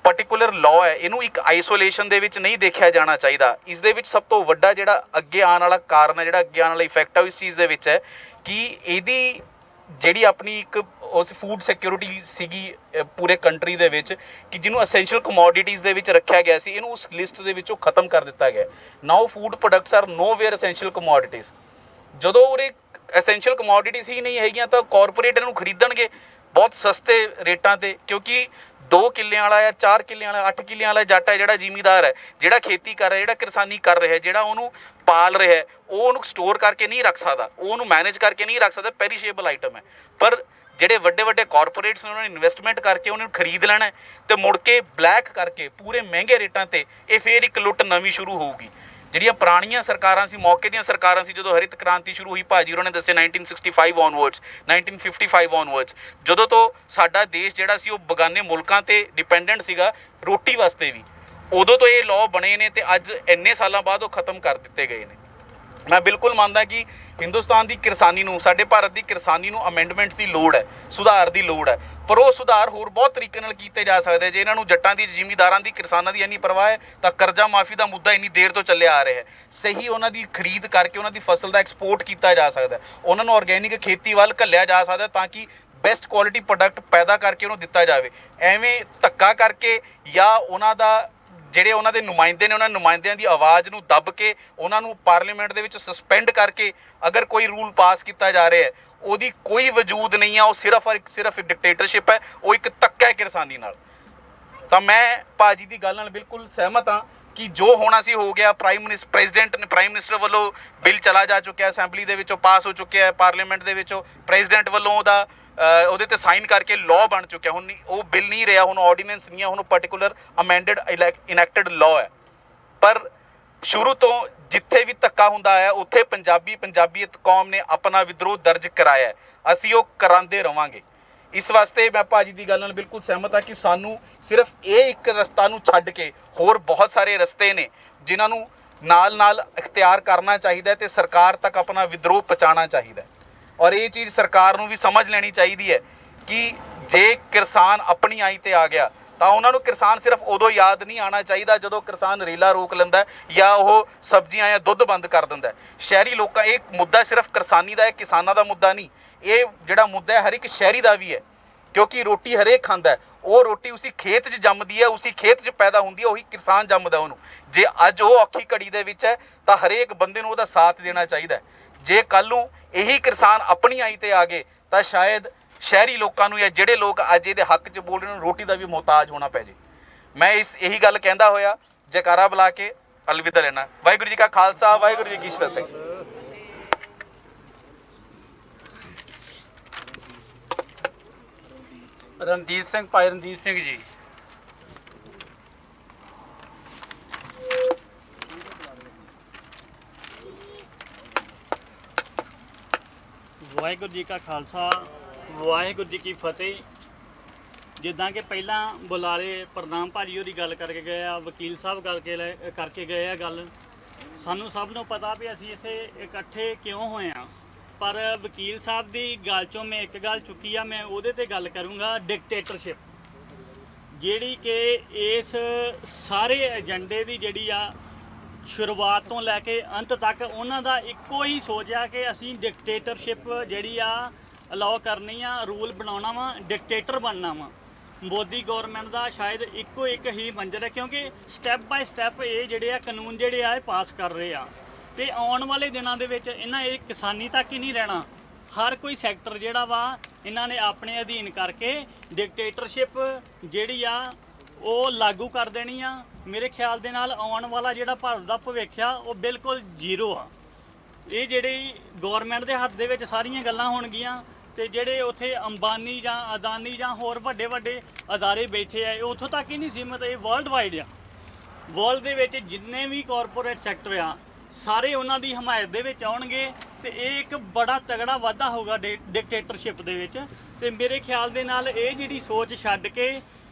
ਪਾਰਟਿਕੂਲਰ ਲਾਅ ਹੈ, ਇਹਨੂੰ ਇੱਕ ਆਈਸੋਲੇਸ਼ਨ ਦੇ ਵਿੱਚ ਨਹੀਂ ਦੇਖਿਆ ਜਾਣਾ ਚਾਹੀਦਾ। ਇਸ ਦੇ ਵਿੱਚ ਸਭ ਤੋਂ ਵੱਡਾ ਜਿਹੜਾ ਅੱਗੇ ਆਉਣ ਵਾਲਾ ਕਾਰਨ ਹੈ, ਜਿਹੜਾ ਅੱਗੇ ਆਉਣ ਵਾਲਾ ਇਫੈਕਟ ਹੈ, ਇਸ ਚੀਜ਼ ਦੇ ਵਿੱਚ ਹੈ ਕਿ ਇਹਦੀ ਜਿਹੜੀ ਆਪਣੀ ਇੱਕ ਉਸ ਫੂਡ ਸਿਕਿਉਰਿਟੀ ਸੀਗੀ ਪੂਰੇ ਕੰਟਰੀ ਦੇ ਵਿੱਚ, ਕਿ ਜਿਹਨੂੰ ਅਸੈਂਸ਼ੀਅਲ ਕਮੋਡਿਟੀਜ਼ ਦੇ ਵਿੱਚ ਰੱਖਿਆ ਗਿਆ ਸੀ, ਇਹਨੂੰ ਉਸ ਲਿਸਟ ਦੇ ਵਿੱਚੋਂ ਖਤਮ ਕਰ ਦਿੱਤਾ ਗਿਆ। Now food products are nowhere essential commodities. ਜਦੋਂ ਉਰੇ ਐਸੈਂਸ਼ੀਅਲ ਕਮੋਡਿਟੀਜ਼ ਹੀ ਨਹੀਂ ਹੈਗੀਆਂ ਤਾਂ ਕਾਰਪੋਰੇਟ ਇਹਨੂੰ ਖਰੀਦਣਗੇ ਬਹੁਤ ਸਸਤੇ ਰੇਟਾਂ 'ਤੇ, ਕਿਉਂਕਿ 2 ਕਿੱਲਿਆਂ ਵਾਲਾ ਜਾਂ 4 ਕਿੱਲਿਆਂ ਵਾਲਾ, 8 ਕਿੱਲਿਆਂ ਵਾਲਾ ਜੱਟ ਹੈ, ਜਿਹੜਾ ਜ਼ਿਮੀਂਦਾਰ ਹੈ, ਜਿਹੜਾ ਖੇਤੀ ਕਰ ਰਿਹਾ, ਜਿਹੜਾ ਕਿਰਸਾਨੀ ਕਰ ਰਿਹਾ, ਜਿਹੜਾ ਉਹਨੂੰ ਪਾਲ ਰਿਹਾ, ਉਹ ਉਹਨੂੰ ਸਟੋਰ ਕਰਕੇ ਨਹੀਂ ਰੱਖ ਸਕਦਾ, ਉਹ ਉਹਨੂੰ ਮੈਨੇਜ ਕਰਕੇ ਨਹੀਂ ਰੱਖ ਸਕਦਾ, ਪੈਰੀਸ਼ੇਬਲ ਆਈਟਮ ਹੈ। ਪਰ ਜਿਹੜੇ ਵੱਡੇ ਕਾਰਪੋਰੇਟਸ ਨੇ, ਉਹਨਾਂ ਨੇ ਇਨਵੈਸਟਮੈਂਟ ਕਰਕੇ ਉਹਨਾਂ ਨੂੰ ਖਰੀਦ ਲੈਣਾ ਤੇ ਮੁੜ ਕੇ ਬਲੈਕ ਕਰਕੇ ਪੂਰੇ ਮਹਿੰਗੇ ਰੇਟਾਂ 'ਤੇ ਇਹ ਫਿਰ ਇੱਕ ਲੁੱਟ ਨਵੀਂ ਸ਼ੁਰੂ ਹੋਊਗੀ। ਜਿਹੜੀਆਂ ਪੁਰਾਣੀਆਂ ਸਰਕਾਰਾਂ ਸੀ, ਮੌਕੇ ਦੀਆਂ ਸਰਕਾਰਾਂ ਸੀ, ਜਦੋਂ ਹਰਿਤ ਕ੍ਰਾਂਤੀ ਸ਼ੁਰੂ ਹੋਈ, ਭਾਜੀ ਉਹਨਾਂ ਨੇ ਦੱਸਿਆ 1965 ਔਨਵਰਡਸ, 1955 ਔਨਵਰਡਸ, ਜਦੋਂ ਤੋਂ ਸਾਡਾ ਦੇਸ਼ ਜਿਹੜਾ ਸੀ ਉਹ ਬਗਾਨੇ ਮੁਲਕਾਂ 'ਤੇ ਡਿਪੈਂਡੈਂਟ ਸੀਗਾ ਰੋਟੀ ਵਾਸਤੇ ਵੀ, ਉਦੋਂ ਤੋਂ ਇਹ ਲਾਅ ਬਣੇ ਨੇ ਤੇ ਅੱਜ ਇੰਨੇ ਸਾਲਾਂ ਬਾਅਦ ਉਹ ਖਤਮ ਕਰ ਦਿੱਤੇ ਗਏ ਨੇ। ਮੈਂ ਬਿਲਕੁਲ ਮੰਨਦਾ ਕਿ ਹਿੰਦੁਸਤਾਨ ਦੀ ਕਿਰਸਾਨੀ ਨੂੰ, ਸਾਡੇ ਭਾਰਤ ਦੀ ਕਿਰਸਾਨੀ ਨੂੰ ਅਮੈਂਡਮੈਂਟਸ ਦੀ ਲੋੜ ਹੈ, ਸੁਧਾਰ ਦੀ ਲੋੜ ਹੈ, ਪਰ ਉਹ ਸੁਧਾਰ ਹੋਰ ਬਹੁਤ ਤਰੀਕੇ ਨਾਲ ਕੀਤੇ ਜਾ ਸਕਦੇ। ਜੇ ਇਹਨਾਂ ਨੂੰ ਜੱਟਾਂ ਦੀ, ਜ਼ਿਮੀਂਦਾਰਾਂ ਦੀ, ਕਿਸਾਨਾਂ ਦੀ ਇੰਨੀ ਪਰਵਾਹ ਹੈ ਤਾਂ ਕਰਜ਼ਾ ਮਾਫੀ ਦਾ ਮੁੱਦਾ ਇੰਨੀ ਦੇਰ ਤੋਂ ਚੱਲਿਆ ਆ ਰਿਹਾ ਹੈ। ਸਹੀ ਉਹਨਾਂ ਦੀ ਖਰੀਦ ਕਰਕੇ ਉਹਨਾਂ ਦੀ ਫਸਲ ਦਾ ਐਕਸਪੋਰਟ ਕੀਤਾ ਜਾ ਸਕਦਾ, ਉਹਨਾਂ ਨੂੰ ਆਰਗੈਨਿਕ ਖੇਤੀ ਵੱਲ ਘੱਲਿਆ ਜਾ ਸਕਦਾ ਤਾਂ ਕਿ ਬੈਸਟ ਕੁਆਲਿਟੀ ਪ੍ਰੋਡਕਟ ਪੈਦਾ ਕਰਕੇ ਉਹਨੂੰ ਦਿੱਤਾ ਜਾਵੇ। ਐਵੇਂ ਧੱਕਾ ਕਰਕੇ ਜਾਂ ਉਹਨਾਂ ਦਾ ਜਿਹੜੇ ਉਹਨਾਂ ਦੇ ਨੁਮਾਇੰਦੇ ਨੇ, ਉਹਨਾਂ ਨੁਮਾਇੰਦਿਆਂ ਦੀ ਆਵਾਜ਼ ਨੂੰ ਦੱਬ ਕੇ ਉਹਨਾਂ ਨੂੰ ਪਾਰਲੀਮੈਂਟ ਦੇ ਵਿੱਚ ਸਸਪੈਂਡ ਕਰਕੇ ਅਗਰ ਕੋਈ ਰੂਲ ਪਾਸ ਕੀਤਾ ਜਾ ਰਿਹਾ ਹੈ, ਉਹਦੀ ਕੋਈ ਵਜੂਦ ਨਹੀਂ ਆ। ਉਹ ਸਿਰਫ ਡਿਕਟੇਟਰਸ਼ਿਪ ਹੈ, ਉਹ ਇੱਕ ਧੱਕਾ ਹੈ ਕਿਰਸਾਨੀ ਨਾਲ। ਤਾਂ ਮੈਂ ਭਾਜੀ ਦੀ ਗੱਲ ਨਾਲ ਬਿਲਕੁਲ ਸਹਿਮਤ ਹਾਂ ਕਿ ਜੋ ਹੋਣਾ ਸੀ ਹੋ ਗਿਆ। ਪ੍ਰਾਈਮ ਮਿਨਿਸਟਰ ਵੱਲੋਂ ਬਿੱਲ ਚਲਾ ਜਾ ਚੁੱਕਿਆ, ਅਸੈਂਬਲੀ ਦੇ ਵਿੱਚੋਂ ਪਾਸ ਹੋ ਚੁੱਕਿਆ, ਪਾਰਲੀਮੈਂਟ ਦੇ ਵਿੱਚੋਂ ਪ੍ਰੈਜ਼ੀਡੈਂਟ ਵੱਲੋਂ ਉਹਦੇ 'ਤੇ ਸਾਈਨ ਕਰਕੇ ਲਾਅ ਬਣ ਚੁੱਕਿਆ। ਹੁਣ ਉਹ ਬਿੱਲ ਨਹੀਂ ਰਿਹਾ, ਹੁਣ ਆਰਡੀਨੈਂਸ ਨਹੀਂ ਹੈ, ਹੁਣ ਪਾਰਟੀਕੂਲਰ ਅਮੈਂਡਡ ਇਨੈਕਟਡ ਲਾਅ ਹੈ। ਪਰ ਸ਼ੁਰੂ ਤੋਂ ਜਿੱਥੇ ਵੀ ਧੱਕਾ ਹੁੰਦਾ ਆਇਆ ਉੱਥੇ ਪੰਜਾਬੀਅਤ ਕੌਮ ਨੇ ਆਪਣਾ ਵਿਦਰੋਹ ਦਰਜ ਕਰਾਇਆ, ਅਸੀਂ ਉਹ ਕਰਾਉਂਦੇ ਰਵਾਂਗੇ। ਇਸ ਵਾਸਤੇ ਮੈਂ ਭਾਜੀ ਦੀ ਗੱਲ ਨਾਲ ਬਿਲਕੁਲ ਸਹਿਮਤ ਹਾਂ ਕਿ ਸਾਨੂੰ ਸਿਰਫ ਇਹ ਇੱਕ ਰਸਤਾ ਨੂੰ ਛੱਡ ਕੇ ਹੋਰ ਬਹੁਤ ਸਾਰੇ ਰਸਤੇ ਨੇ ਜਿਨ੍ਹਾਂ ਨੂੰ ਨਾਲ ਇਖਤਿਆਰ ਕਰਨਾ ਚਾਹੀਦਾ ਤੇ ਸਰਕਾਰ ਤੱਕ ਆਪਣਾ ਵਿਦਰੋਹ ਪਹੁੰਚਾਉਣਾ ਚਾਹੀਦਾ। ਔਰ ਇਹ ਚੀਜ਼ ਸਰਕਾਰ ਨੂੰ ਵੀ ਸਮਝ ਲੈਣੀ ਚਾਹੀਦੀ ਹੈ ਕਿ ਜੇ ਕਿਸਾਨ ਆਪਣੀ ਆਈ ਤੇ ਆ ਗਿਆ ਤਾਂ ਉਹਨਾਂ ਨੂੰ ਕਿਸਾਨ ਸਿਰਫ ਉਦੋਂ ਯਾਦ ਨਹੀਂ ਆਉਣਾ ਚਾਹੀਦਾ ਜਦੋਂ ਕਿਸਾਨ ਰੇਲਾ ਰੋਕ ਲੈਂਦਾ ਜਾਂ ਉਹ ਸਬਜ਼ੀਆਂ ਜਾਂ ਦੁੱਧ ਬੰਦ ਕਰ ਦਿੰਦਾ। ਸ਼ਹਿਰੀ ਲੋਕਾਂ, ਇਹ ਮੁੱਦਾ ਸਿਰਫ ਕਿਸਾਨੀ ਦਾ ਹੈ, ਕਿਸਾਨਾਂ ਦਾ ਮੁੱਦਾ ਨਹੀਂ। ਇਹ ਜਿਹੜਾ ਮੁੱਦਾ ਹੈ ਹਰ ਇੱਕ ਸ਼ਹਿਰੀ ਦਾ ਵੀ ਹੈ, ਕਿਉਂਕਿ ਰੋਟੀ ਹਰੇਕ ਖਾਂਦਾ ਹੈ। ਉਹ ਰੋਟੀ ਉਸੇ ਖੇਤ 'ਚ ਜੰਮਦੀ ਹੈ, ਉਸੇ ਖੇਤ 'ਚ ਪੈਦਾ ਹੁੰਦੀ ਹੈ, ਉਹੀ ਕਿਸਾਨ ਜੰਮਦਾ ਉਹਨੂੰ। ਜੇ ਅੱਜ ਉਹ ਔਖੀ ਘੜੀ ਦੇ ਵਿੱਚ ਹੈ ਤਾਂ ਹਰੇਕ ਬੰਦੇ ਨੂੰ ਉਹਦਾ ਸਾਥ ਦੇਣਾ ਚਾਹੀਦਾ। ਜੇ ਕੱਲ੍ਹ ਨੂੰ ਇਹੀ ਕਿਸਾਨ ਆਪਣੀ ਆਈ ਤੇ ਆ ਗਏ ਤਾਂ ਸ਼ਾਇਦ ਸ਼ਹਿਰੀ ਲੋਕਾਂ ਨੂੰ ਜਾਂ ਜਿਹੜੇ ਲੋਕ ਅੱਜ ਇਹਦੇ ਹੱਕ 'ਚ ਬੋਲ ਰਹੇ ਨੇ ਰੋਟੀ ਦਾ ਵੀ ਮੁਹਤਾਜ ਹੋਣਾ ਪੈ ਜੇ। ਮੈਂ ਇਹੀ ਗੱਲ ਕਹਿੰਦਾ ਹੋਇਆ ਜੈਕਾਰਾ ਬੁਲਾ ਕੇ ਅਲਵਿਦਾ ਲੈਣਾ। ਵਾਹਿਗੁਰੂ ਜੀ ਕਾ ਖਾਲਸਾ, ਵਾਹਿਗੁਰੂ ਜੀ ਕੀ ਫਤਿਹ। ਰਣਦੀਪ ਸਿੰਘ, ਭਾਈ ਰਣਦੀਪ ਸਿੰਘ ਜੀ। ਵਾਹਿਗੁਰੂ ਜੀ ਕਾ ਖਾਲਸਾ, ਵਾਹਿਗੁਰੂ ਜੀ ਕੀ ਫਤਿਹ। ਜਿੱਦਾਂ ਕਿ ਪਹਿਲਾਂ ਬੁਲਾਰੇ ਪ੍ਰਧਾਨ ਭਾਜੀ ਉਹਦੀ ਗੱਲ ਕਰਕੇ ਗਏ ਆ, ਵਕੀਲ ਸਾਹਿਬ ਕਰਕੇ ਗਏ ਆ ਗੱਲ। ਸਾਨੂੰ ਸਭ ਨੂੰ ਪਤਾ ਵੀ ਅਸੀਂ ਇੱਥੇ ਇਕੱਠੇ ਕਿਉਂ ਹੋਏ ਆ, ਪਰ ਵਕੀਲ ਸਾਹਿਬ ਦੀ ਗੱਲ 'ਚੋਂ ਮੈਂ ਇੱਕ ਗੱਲ ਚੁੱਕੀ ਆ, ਮੈਂ ਉਹਦੇ ਤੇ ਗੱਲ ਕਰੂੰਗਾ। ਡਿਕਟੇਟਰਸ਼ਿਪ ਜਿਹੜੀ ਕਿ ਇਸ ਸਾਰੇ ਏਜੰਡੇ ਦੀ ਜਿਹੜੀ ਆ ਸ਼ੁਰੂਆਤ ਤੋਂ ਲੈ ਕੇ ਅੰਤ ਤੱਕ ਉਹਨਾਂ ਦਾ ਇੱਕੋ ਹੀ ਸੋਚ ਆ ਕਿ ਅਸੀਂ ਡਿਕਟੇਟਰਸ਼ਿਪ ਜਿਹੜੀ ਆ ਅਲਾਓ ਕਰਨੀ ਆ, ਰੂਲ ਬਣਾਉਣਾ ਵਾ, ਡਿਕਟੇਟਰ ਬਣਨਾ ਵਾ। ਮੋਦੀ ਗੌਰਮੈਂਟ ਦਾ ਸ਼ਾਇਦ ਇੱਕੋ ਇੱਕ ਹੀ ਮੰਜ਼ਿਲ ਹੈ, ਕਿਉਂਕਿ ਸਟੈਪ ਬਾਏ ਸਟੈਪ ਇਹ ਜਿਹੜੇ ਆ ਕਾਨੂੰਨ ਜਿਹੜੇ ਆ ਇਹ ਪਾਸ ਕਰ ਰਹੇ ਆ। ਤੇ ਆਉਣ ਵਾਲੇ ਦਿਨਾਂ ਦੇ ਵਿੱਚ ਇਹਨਾਂ ਇਹ ਕਿਸਾਨੀ ਤੱਕ ਹੀ ਨਹੀਂ ਰਹਿਣਾ, ਹਰ ਕੋਈ ਸੈਕਟਰ ਜਿਹੜਾ ਵਾ ਇਹਨਾਂ ਨੇ ਆਪਣੇ ਅਧੀਨ ਕਰਕੇ ਡਿਕਟੇਟਰਸ਼ਿਪ ਜਿਹੜੀ ਆ ਉਹ ਲਾਗੂ ਕਰ ਦੇਣੀ ਆ। ਮੇਰੇ ਖਿਆਲ ਦੇ ਨਾਲ ਆਉਣ ਵਾਲਾ ਜਿਹੜਾ ਭਾਰਤ ਦਾ ਭਵਿੱਖ ਆ ਉਹ ਬਿਲਕੁਲ ਜ਼ੀਰੋ ਆ। ਇਹ ਜਿਹੜੀ ਗੌਰਮੈਂਟ ਦੇ ਹੱਥ ਦੇ ਵਿੱਚ ਸਾਰੀਆਂ ਗੱਲਾਂ ਹੋਣਗੀਆਂ ਤੇ ਜਿਹੜੇ ਉੱਥੇ ਅੰਬਾਨੀ ਜਾਂ ਅਦਾਨੀ ਜਾਂ ਹੋਰ ਵੱਡੇ ਵੱਡੇ ਅਦਾਰੇ ਬੈਠੇ ਆ, ਇਹ ਉੱਥੋਂ ਤੱਕ ਹੀ ਨਹੀਂ ਸੀਮਤ, ਇਹ ਵਰਲਡ ਵਾਈਡ ਆ। ਵਰਲਡ ਦੇ ਵਿੱਚ ਜਿੰਨੇ ਵੀ ਕਾਰਪੋਰੇਟ ਸੈਕਟਰ ਆ ਸਾਰੇ ਉਹਨਾਂ ਦੀ ਹਮਾਇਤ ਦੇ ਵਿੱਚ ਆਉਣਗੇ ਤੇ ਇਹ ਇੱਕ ਬੜਾ ਤਗੜਾ ਵਾਧਾ ਹੋਊਗਾ ਡਿਕਟੇਟਰਸ਼ਿਪ ਦੇ ਵਿੱਚ। ਤੇ ਮੇਰੇ ਖਿਆਲ ਦੇ ਨਾਲ ਇਹ ਜਿਹੜੀ ਸੋਚ ਛੱਡ ਕੇ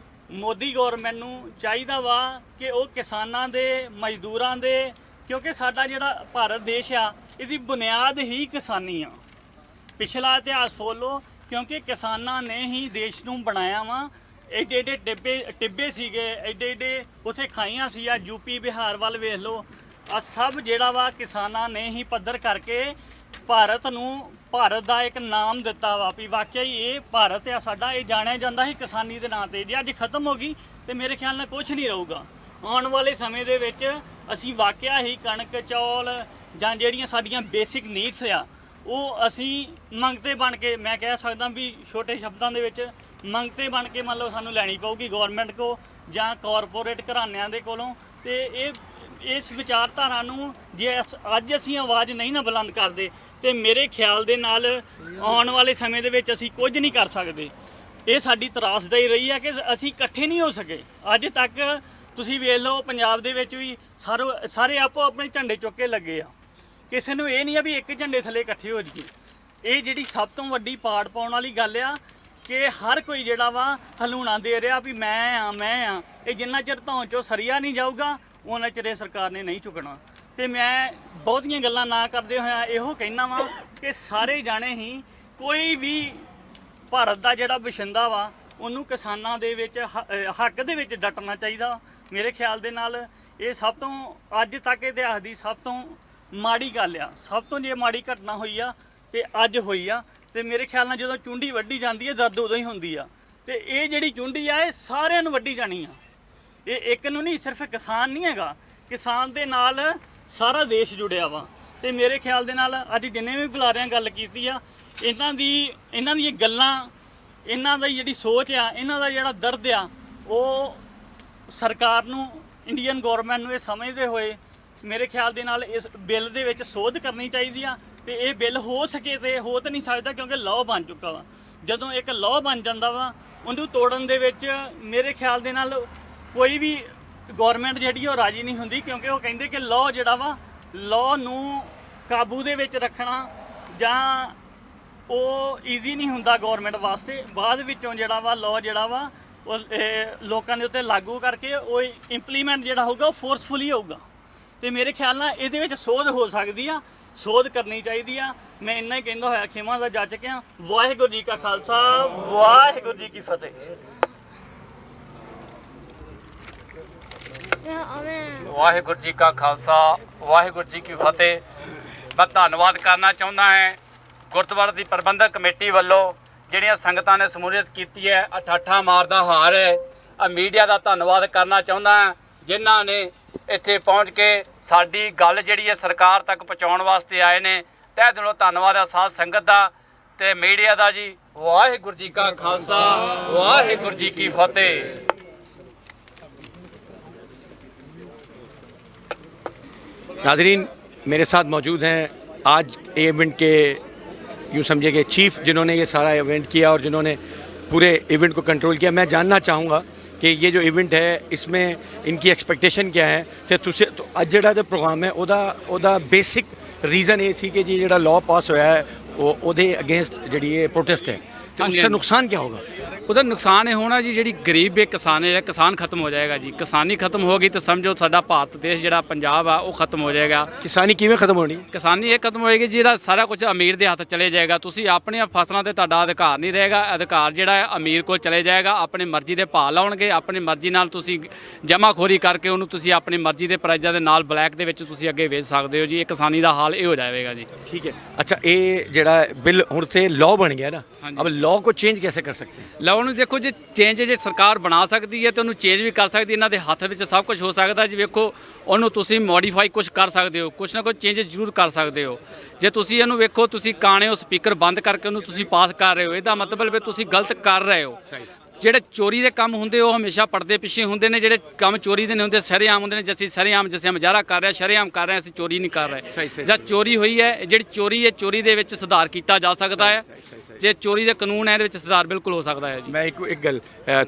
ਮੋਦੀ ਗੌਰਮੈਂਟ ਨੂੰ ਚਾਹੀਦਾ ਵਾ ਕਿ ਉਹ ਕਿਸਾਨਾਂ ਦੇ, ਮਜ਼ਦੂਰਾਂ ਦੇ, ਕਿਉਂਕਿ ਸਾਡਾ ਜਿਹੜਾ ਭਾਰਤ ਦੇਸ਼ ਆ ਇਹਦੀ ਬੁਨਿਆਦ ਹੀ ਕਿਸਾਨੀ ਆ। ਪਿਛਲਾ ਇਤਿਹਾਸ ਫੋਲੋ, ਕਿਉਂਕਿ ਕਿਸਾਨਾਂ ਨੇ ਹੀ ਦੇਸ਼ ਨੂੰ ਬਣਾਇਆ ਵਾ। ਐਡੇ ਐਡੇ ਟਿੱਬੇ ਸੀਗੇ, ਐਡੇ ਐਡੇ ਉੱਥੇ ਖਾਈਆਂ ਸੀ। ਆ ਯੂਪੀ ਬਿਹਾਰ ਵੱਲ ਵੇਖ ਲਓ, ਆ ਸਭ ਜਿਹੜਾ ਵਾ ਕਿਸਾਨਾਂ ਨੇ ਹੀ ਪੱਧਰ ਕਰਕੇ ਭਾਰਤ ਨੂੰ, ਭਾਰਤ ਦਾ ਇੱਕ ਨਾਮ ਦਿੱਤਾ ਵਾ ਵੀ ਵਾਕਿਆ ਹੀ ਇਹ ਭਾਰਤ ਆ ਸਾਡਾ। ਇਹ ਜਾਣਿਆ ਜਾਂਦਾ ਸੀ ਕਿਸਾਨੀ ਦੇ ਨਾਂ ਤੇ। ਜੇ ਅੱਜ ਖਤਮ ਹੋ ਗਈ ਤੇ ਮੇਰੇ ਖਿਆਲ ਨਾਲ ਕੁਝ ਨਹੀਂ ਰਹੂਗਾ। ਆਉਣ ਵਾਲੇ ਸਮੇਂ ਦੇ ਵਿੱਚ ਅਸੀਂ ਵਾਕਿਆ ਹੀ ਕਣਕ, ਚੌਲ ਜਾਂ ਜਿਹੜੀਆਂ ਸਾਡੀਆਂ ਬੇਸਿਕ ਨੀਡਸ ਆ ਉਹ ਅਸੀਂ ਮੰਗਤੇ ਬਣ ਕੇ, ਮੈਂ ਕਹਿ ਸਕਦਾ ਵੀ ਛੋਟੇ ਸ਼ਬਦਾਂ ਦੇ ਵਿੱਚ ਮੰਗਤੇ ਬਣ ਕੇ ਮੰਨ ਲਓ ਸਾਨੂੰ ਲੈਣੀ ਪਊਗੀ ਗੌਰਮੈਂਟ ਕੋ ਜਾਂ ਕਾਰਪੋਰੇਟ ਘਰਾਣਿਆਂ ਦੇ ਕੋਲੋਂ। ਤੇ ਇਸ ਵਿਚਾਰਧਾਰਾ ਨੂੰ ਜੇ ਅੱਜ ਅਸੀਂ ਆਵਾਜ਼ ਨਹੀਂ ਨਾ ਬੁਲੰਦ ਕਰਦੇ ਤੇ ਮੇਰੇ ਖਿਆਲ ਦੇ ਨਾਲ ਆਉਣ ਵਾਲੇ ਸਮੇਂ ਦੇ ਵਿੱਚ ਅਸੀਂ ਕੁਝ ਨਹੀਂ ਕਰ ਸਕਦੇ। ਇਹ ਸਾਡੀ ਤਰਾਸਦਾਈ ਰਹੀ ਹੈ ਕਿ ਅਸੀਂ ਇਕੱਠੇ ਨਹੀਂ ਹੋ ਸਕੇ ਅੱਜ ਤੱਕ। ਤੁਸੀਂ ਵੇਖ ਲਓ ਪੰਜਾਬ ਦੇ ਵਿੱਚ ਵੀ ਸਾਰੇ ਆਪੋ ਆਪਣੇ ਝੰਡੇ ਚੁੱਕ ਕੇ ਲੱਗੇ ਆ। ਕਿਸੇ ਨੂੰ ਇਹ ਨਹੀਂ ਆ ਵੀ ਇੱਕ ਝੰਡੇ ਥੱਲੇ ਇਕੱਠੇ ਹੋ ਜਾਈਏ। ਇਹ ਜਿਹੜੀ ਸਭ ਤੋਂ ਵੱਡੀ ਪਾੜ ਪਾਉਣ ਵਾਲੀ ਗੱਲ ਆ ਕਿ ਹਰ ਕੋਈ ਜਿਹੜਾ ਵਾ ਹਲੂਣਾ ਦੇ ਰਿਹਾ ਵੀ ਮੈਂ ਆ। ਇਹ ਜਿੰਨਾ ਚਿਰ ਧੌਣ ਚੋਂ ਸਰੀਆ ਨਹੀਂ ਜਾਊਗਾ ਉਹਨਾਂ ਚਿਰ ਇਹ ਸਰਕਾਰ ਨੇ ਨਹੀਂ ਚੁੱਕਣਾ। ਤੇ ਮੈਂ ਬਹੁਤੀਆਂ ਗੱਲਾਂ ਨਾ ਕਰਦੇ ਹੋਇਆ ਇਹੋ ਕਹਿਣਾ ਵਾ ਕਿ ਸਾਰੇ ਜਾਣੇ ਹੀ ਕੋਈ ਵੀ ਭਾਰਤ ਦਾ ਜਿਹੜਾ ਵਸਿੰਦਾ ਵਾ ਉਹਨੂੰ ਕਿਸਾਨਾਂ ਦੇ ਵਿੱਚ ਹੱਕ ਦੇ ਵਿੱਚ ਡਟਣਾ ਚਾਹੀਦਾ। ਮੇਰੇ ਖਿਆਲ ਦੇ ਨਾਲ ਇਹ ਸਭ ਤੋਂ ਅੱਜ ਤੱਕ ਇਤਿਹਾਸ ਦੀ ਸਭ ਤੋਂ ਮਾੜੀ ਗੱਲ ਆ। ਸਭ ਤੋਂ ਜੇ ਮਾੜੀ ਘਟਨਾ ਹੋਈ ਆ ਤੇ ਅੱਜ ਹੋਈ ਆ। ਤੇ ਮੇਰੇ ਖਿਆਲ ਨਾਲ ਜਦੋਂ ਚੁੰਡੀ ਵੱਢੀ ਜਾਂਦੀ ਹੈ ਦਰਦ ਉਦੋਂ ਹੀ ਹੁੰਦੀ ਆ। ਤੇ ਇਹ ਜਿਹੜੀ ਚੁੰਡੀ ਆ ਇਹ ਸਾਰਿਆਂ ਨੂੰ ਵੱਢੀ ਜਾਣੀ ਆ। ਇਹ ਇੱਕ ਨੂੰ ਨਹੀਂ, ਸਿਰਫ ਕਿਸਾਨ ਨਹੀਂ ਹੈਗਾ, ਕਿਸਾਨ ਦੇ ਨਾਲ ਸਾਰਾ ਦੇਸ਼ ਜੁੜਿਆ ਵਾ। ਤੇ ਮੇਰੇ ਖਿਆਲ ਦੇ ਨਾਲ ਅੱਜ ਜਿੰਨੇ ਵੀ ਬੁਲਾਰਿਆਂ ਗੱਲ ਕੀਤੀ ਆ ਇਹਨਾਂ ਦੀਆਂ ਗੱਲਾਂ, ਇਹਨਾਂ ਦੀ ਜਿਹੜੀ ਸੋਚ ਆ, ਇਹਨਾਂ ਦਾ ਜਿਹੜਾ ਦਰਦ ਆ ਉਹ ਸਰਕਾਰ ਨੂੰ, ਇੰਡੀਅਨ ਗੌਰਮੈਂਟ ਨੂੰ ਇਹ ਸਮਝਦੇ ਹੋਏ ਮੇਰੇ ਖਿਆਲ ਦੇ ਨਾਲ ਇਸ ਬਿੱਲ ਦੇ ਵਿੱਚ ਸੋਧ ਕਰਨੀ ਚਾਹੀਦੀ ਆ। ਤੇ ਇਹ ਬਿੱਲ ਹੋ ਸਕੇ ਤੇ ਹੋ ਤਾਂ ਨਹੀਂ ਸਕਦਾ ਕਿਉਂਕਿ ਲਾਅ ਬਣ ਚੁੱਕਾ ਵਾ। ਜਦੋਂ ਇੱਕ ਲਾਅ ਬਣ ਜਾਂਦਾ ਵਾ ਉਹਨੂੰ ਤੋੜਨ ਦੇ ਵਿੱਚ ਮੇਰੇ ਖਿਆਲ ਦੇ ਨਾਲ ਕੋਈ ਵੀ ਗੌਰਮੈਂਟ ਜਿਹੜੀ ਉਹ ਰਾਜੀ ਨਹੀਂ ਹੁੰਦੀ, ਕਿਉਂਕਿ ਉਹ ਕਹਿੰਦੇ ਕਿ ਲਾਅ ਜਿਹੜਾ ਵਾ, ਲਾਅ ਨੂੰ ਕਾਬੂ ਦੇ ਵਿੱਚ ਰੱਖਣਾ ਜਾਂ ਉਹ ਈਜ਼ੀ ਨਹੀਂ ਹੁੰਦਾ ਗੌਰਮੈਂਟ ਵਾਸਤੇ। ਬਾਅਦ ਵਿੱਚੋਂ ਜਿਹੜਾ ਵਾ ਲਾਅ ਜਿਹੜਾ ਵਾ ਉਹ ਲੋਕਾਂ ਦੇ ਉੱਤੇ ਲਾਗੂ ਕਰਕੇ ਉਹ ਇੰਪਲੀਮੈਂਟ ਜਿਹੜਾ ਹੋਊਗਾ ਉਹ ਫੋਰਸਫੁਲੀ ਹੋਊਗਾ। ਤੇ ਮੇਰੇ ਖਿਆਲ ਨਾਲ ਇਹਦੇ ਵਿੱਚ ਸੋਧ ਹੋ ਸਕਦੀ ਆ ਸੋਧ ਕਰਨੀ ਚਾਹੀਦੀ ਆ। ਮੈਂ ਇੰਨਾ ਹੀ ਕਹਿੰਦਾ ਹੋਇਆ ਖਿਮਾ ਦਾ ਜੱਜ ਕੇ ਆ। ਵਾਹਿਗੁਰੂ ਜੀ ਕਾ ਖਾਲਸਾ, ਵਾਹਿਗੁਰੂ ਜੀ ਕੀ ਫਤਿਹ। ਵਾਹਿਗੁਰੂ ਜੀ ਕਾ ਖਾਲਸਾ, ਵਾਹਿਗੁਰੂ ਜੀ ਕੀ ਫਤਿਹ। ਮੈਂ ਧੰਨਵਾਦ ਕਰਨਾ ਚਾਹੁੰਦਾ ਹਾਂ ਗੁਰਦੁਆਰਾ ਦੀ ਪ੍ਰਬੰਧਕ ਕਮੇਟੀ ਵੱਲੋਂ ਜਿਹੜੀਆਂ ਸੰਗਤਾਂ ਨੇ ਸਮੂਲੀਅਤ ਕੀਤੀ ਹੈ। ਠਾਠਾ ਮਾਰਦਾ ਹਾਰ ਹੈ। ਮੀਡੀਆ ਦਾ ਧੰਨਵਾਦ ਕਰਨਾ ਚਾਹੁੰਦਾ ਹਾਂ ਜਿਨ੍ਹਾਂ ਨੇ ਇੱਥੇ ਪਹੁੰਚ ਕੇ ਸਾਡੀ ਗੱਲ ਜਿਹੜੀ ਹੈ ਸਰਕਾਰ ਤੱਕ ਪਹੁੰਚਾਉਣ ਵਾਸਤੇ ਆਏ ਨੇ। ਤਹਿ ਦਿਲੋਂ ਧੰਨਵਾਦ ਹੈ ਸਾਧ ਸੰਗਤ ਦਾ ਤੇ ਮੀਡੀਆ ਦਾ ਜੀ। ਵਾਹਿਗੁਰੂ ਜੀ ਕਾ ਖਾਲਸਾ, ਵਾਹਿਗੁਰੂ ਜੀ ਕੀ ਫਤਿਹ। नाजरीन, मेरे साथ मौजूद हैं आज इवेंट के यूँ समझिए कि चीफ जिन्होंने ये सारा इवेंट किया और जिन्होंने पूरे इवेंट को कंट्रोल किया। मैं जानना चाहूँगा कि ये जो इवेंट है इसमें इनकी एक्सपेक्टेशन क्या है तो तुझे तो अज जिहड़ा जो प्रोग्राम है ओदा बेसिक रीज़न ये सी कि जी जिहड़ा लॉ पास होया है ओदे अगेंस्ट जिहड़ी ये प्रोटेस्ट है तो उससे नुकसान क्या होगा? ਉਹਦਾ ਨੁਕਸਾਨ ਇਹ ਹੋਣਾ ਜੀ ਜਿਹੜੀ ਗਰੀਬ ਇੱਕ ਕਿਸਾਨ ਹੈ ਕਿਸਾਨ ਖਤਮ ਹੋ ਜਾਏਗਾ ਜੀ। ਕਿਸਾਨੀ ਖਤਮ ਹੋ ਗਈ ਤਾਂ ਸਮਝੋ ਸਾਡਾ ਭਾਰਤ ਦੇਸ਼ ਜਿਹੜਾ ਪੰਜਾਬ ਆ ਉਹ ਖਤਮ ਹੋ ਜਾਏਗਾ। किसानी किवें खत्म होनी? ਕਿਸਾਨੀ ਇਹ ਖਤਮ ਹੋਏਗੀ ਜਿਹੜਾ ਸਾਰਾ ਕੁਝ ਅਮੀਰ ਦੇ ਹੱਥ ਚਲੇ ਜਾਏਗਾ। ਤੁਸੀਂ ਆਪਣੀਆਂ ਫਸਲਾਂ ਤੇ ਤੁਹਾਡਾ ਅਧਿਕਾਰ ਨਹੀਂ ਰਹੇਗਾ। ਅਧਿਕਾਰ ਜਿਹੜਾ ਹੈ ਅਮੀਰ ਕੋਲ ਚਲੇ ਜਾਏਗਾ। ਆਪਣੀ ਮਰਜ਼ੀ ਦੇ ਭਾਅ ਲਾਉਣਗੇ। ਆਪਣੀ ਮਰਜ਼ੀ ਨਾਲ ਤੁਸੀਂ ਜਮਾਖੋਰੀ ਕਰਕੇ ਉਹਨੂੰ ਤੁਸੀਂ ਆਪਣੀ ਮਰਜ਼ੀ ਦੇ ਪ੍ਰਾਈਜ਼ਾਂ ਦੇ ਨਾਲ ਬਲੈਕ ਦੇ ਵਿੱਚ ਤੁਸੀਂ ਅੱਗੇ ਵੇਚ ਸਕਦੇ ਹੋ ਜੀ। ਇਹ ਕਿਸਾਨੀ ਦਾ ਹਾਲ ਇਹ ਹੋ ਜਾਵੇਗਾ ਜੀ। ठीक है। अच्छा, ये जिहड़ा बिल हुण से लॉ बन गया ना, हाँ जी। अब लॉ को चेंज कैसे कर सकते हैं? ਲਓ ਨੂੰ ਦੇਖੋ ਜੇ ਚੇਂਜ ਜੇ ਸਰਕਾਰ ਬਣਾ ਸਕਦੀ ਹੈ ਤੇ ਉਹਨੂੰ ਚੇਂਜ ਵੀ ਕਰ ਸਕਦੀ। ਇਹਨਾਂ ਦੇ ਹੱਥ ਵਿੱਚ ਸਭ ਕੁਝ ਹੋ ਸਕਦਾ ਜੀ। ਵੇਖੋ ਉਹਨੂੰ ਤੁਸੀਂ ਮੋਡੀਫਾਈ ਕੁਝ ਕਰ ਸਕਦੇ ਹੋ, ਕੁਝ ਨਾ ਕੁਝ ਚੇਂਜਸ ਜ਼ਰੂਰ ਕਰ ਸਕਦੇ ਹੋ। ਜੇ ਤੁਸੀਂ ਇਹਨੂੰ ਵੇਖੋ ਤੁਸੀਂ ਕਾਣੇ ਹੋ ਸਪੀਕਰ ਬੰਦ ਕਰਕੇ ਉਹਨੂੰ ਤੁਸੀਂ ਪਾਸ ਕਰ ਰਹੇ ਹੋ, ਇਹਦਾ ਮਤਲਬ ਹੈ ਤੁਸੀਂ ਗਲਤ ਕਰ ਰਹੇ ਹੋ। ਜਿਹੜੇ ਚੋਰੀ ਦੇ ਕੰਮ ਹੁੰਦੇ ਉਹ ਹਮੇਸ਼ਾ ਪਰਦੇ ਪਿੱਛੇ ਹੁੰਦੇ ਨੇ। ਜਿਹੜੇ ਕੰਮ ਚੋਰੀ ਦੇ ਨਹੀਂ ਹੁੰਦੇ ਸ਼ਰੇਆਮ ਹੁੰਦੇ ਨੇ। ਜਿਵੇਂ ਸ਼ਰੇਆਮ ਜਿਵੇਂ ਮੁਜ਼ਾਹਰਾ ਕਰ ਰਿਹਾ ਸ਼ਰੇਆਮ ਕਰ ਰਹੇ ਅਸੀਂ ਚੋਰੀ ਨਹੀਂ ਕਰ ਰਹੇ। ਜਦ ਚੋਰੀ ਹੋਈ ਹੈ ਜਿਹੜੀ ਚੋਰੀ ਹੈ ਚੋਰੀ ਦੇ ਵਿੱਚ ਸੁਧਾਰ ਕੀਤਾ ਜਾ ਸਕਦਾ ਹੈ। ਜੇ ਚੋਰੀ ਦੇ ਕਾਨੂੰਨ ਹੈ ਇਹਦੇ ਵਿੱਚ ਸੁਧਾਰ ਬਿਲਕੁਲ ਹੋ ਸਕਦਾ ਹੈ ਜੀ। मैं एक गल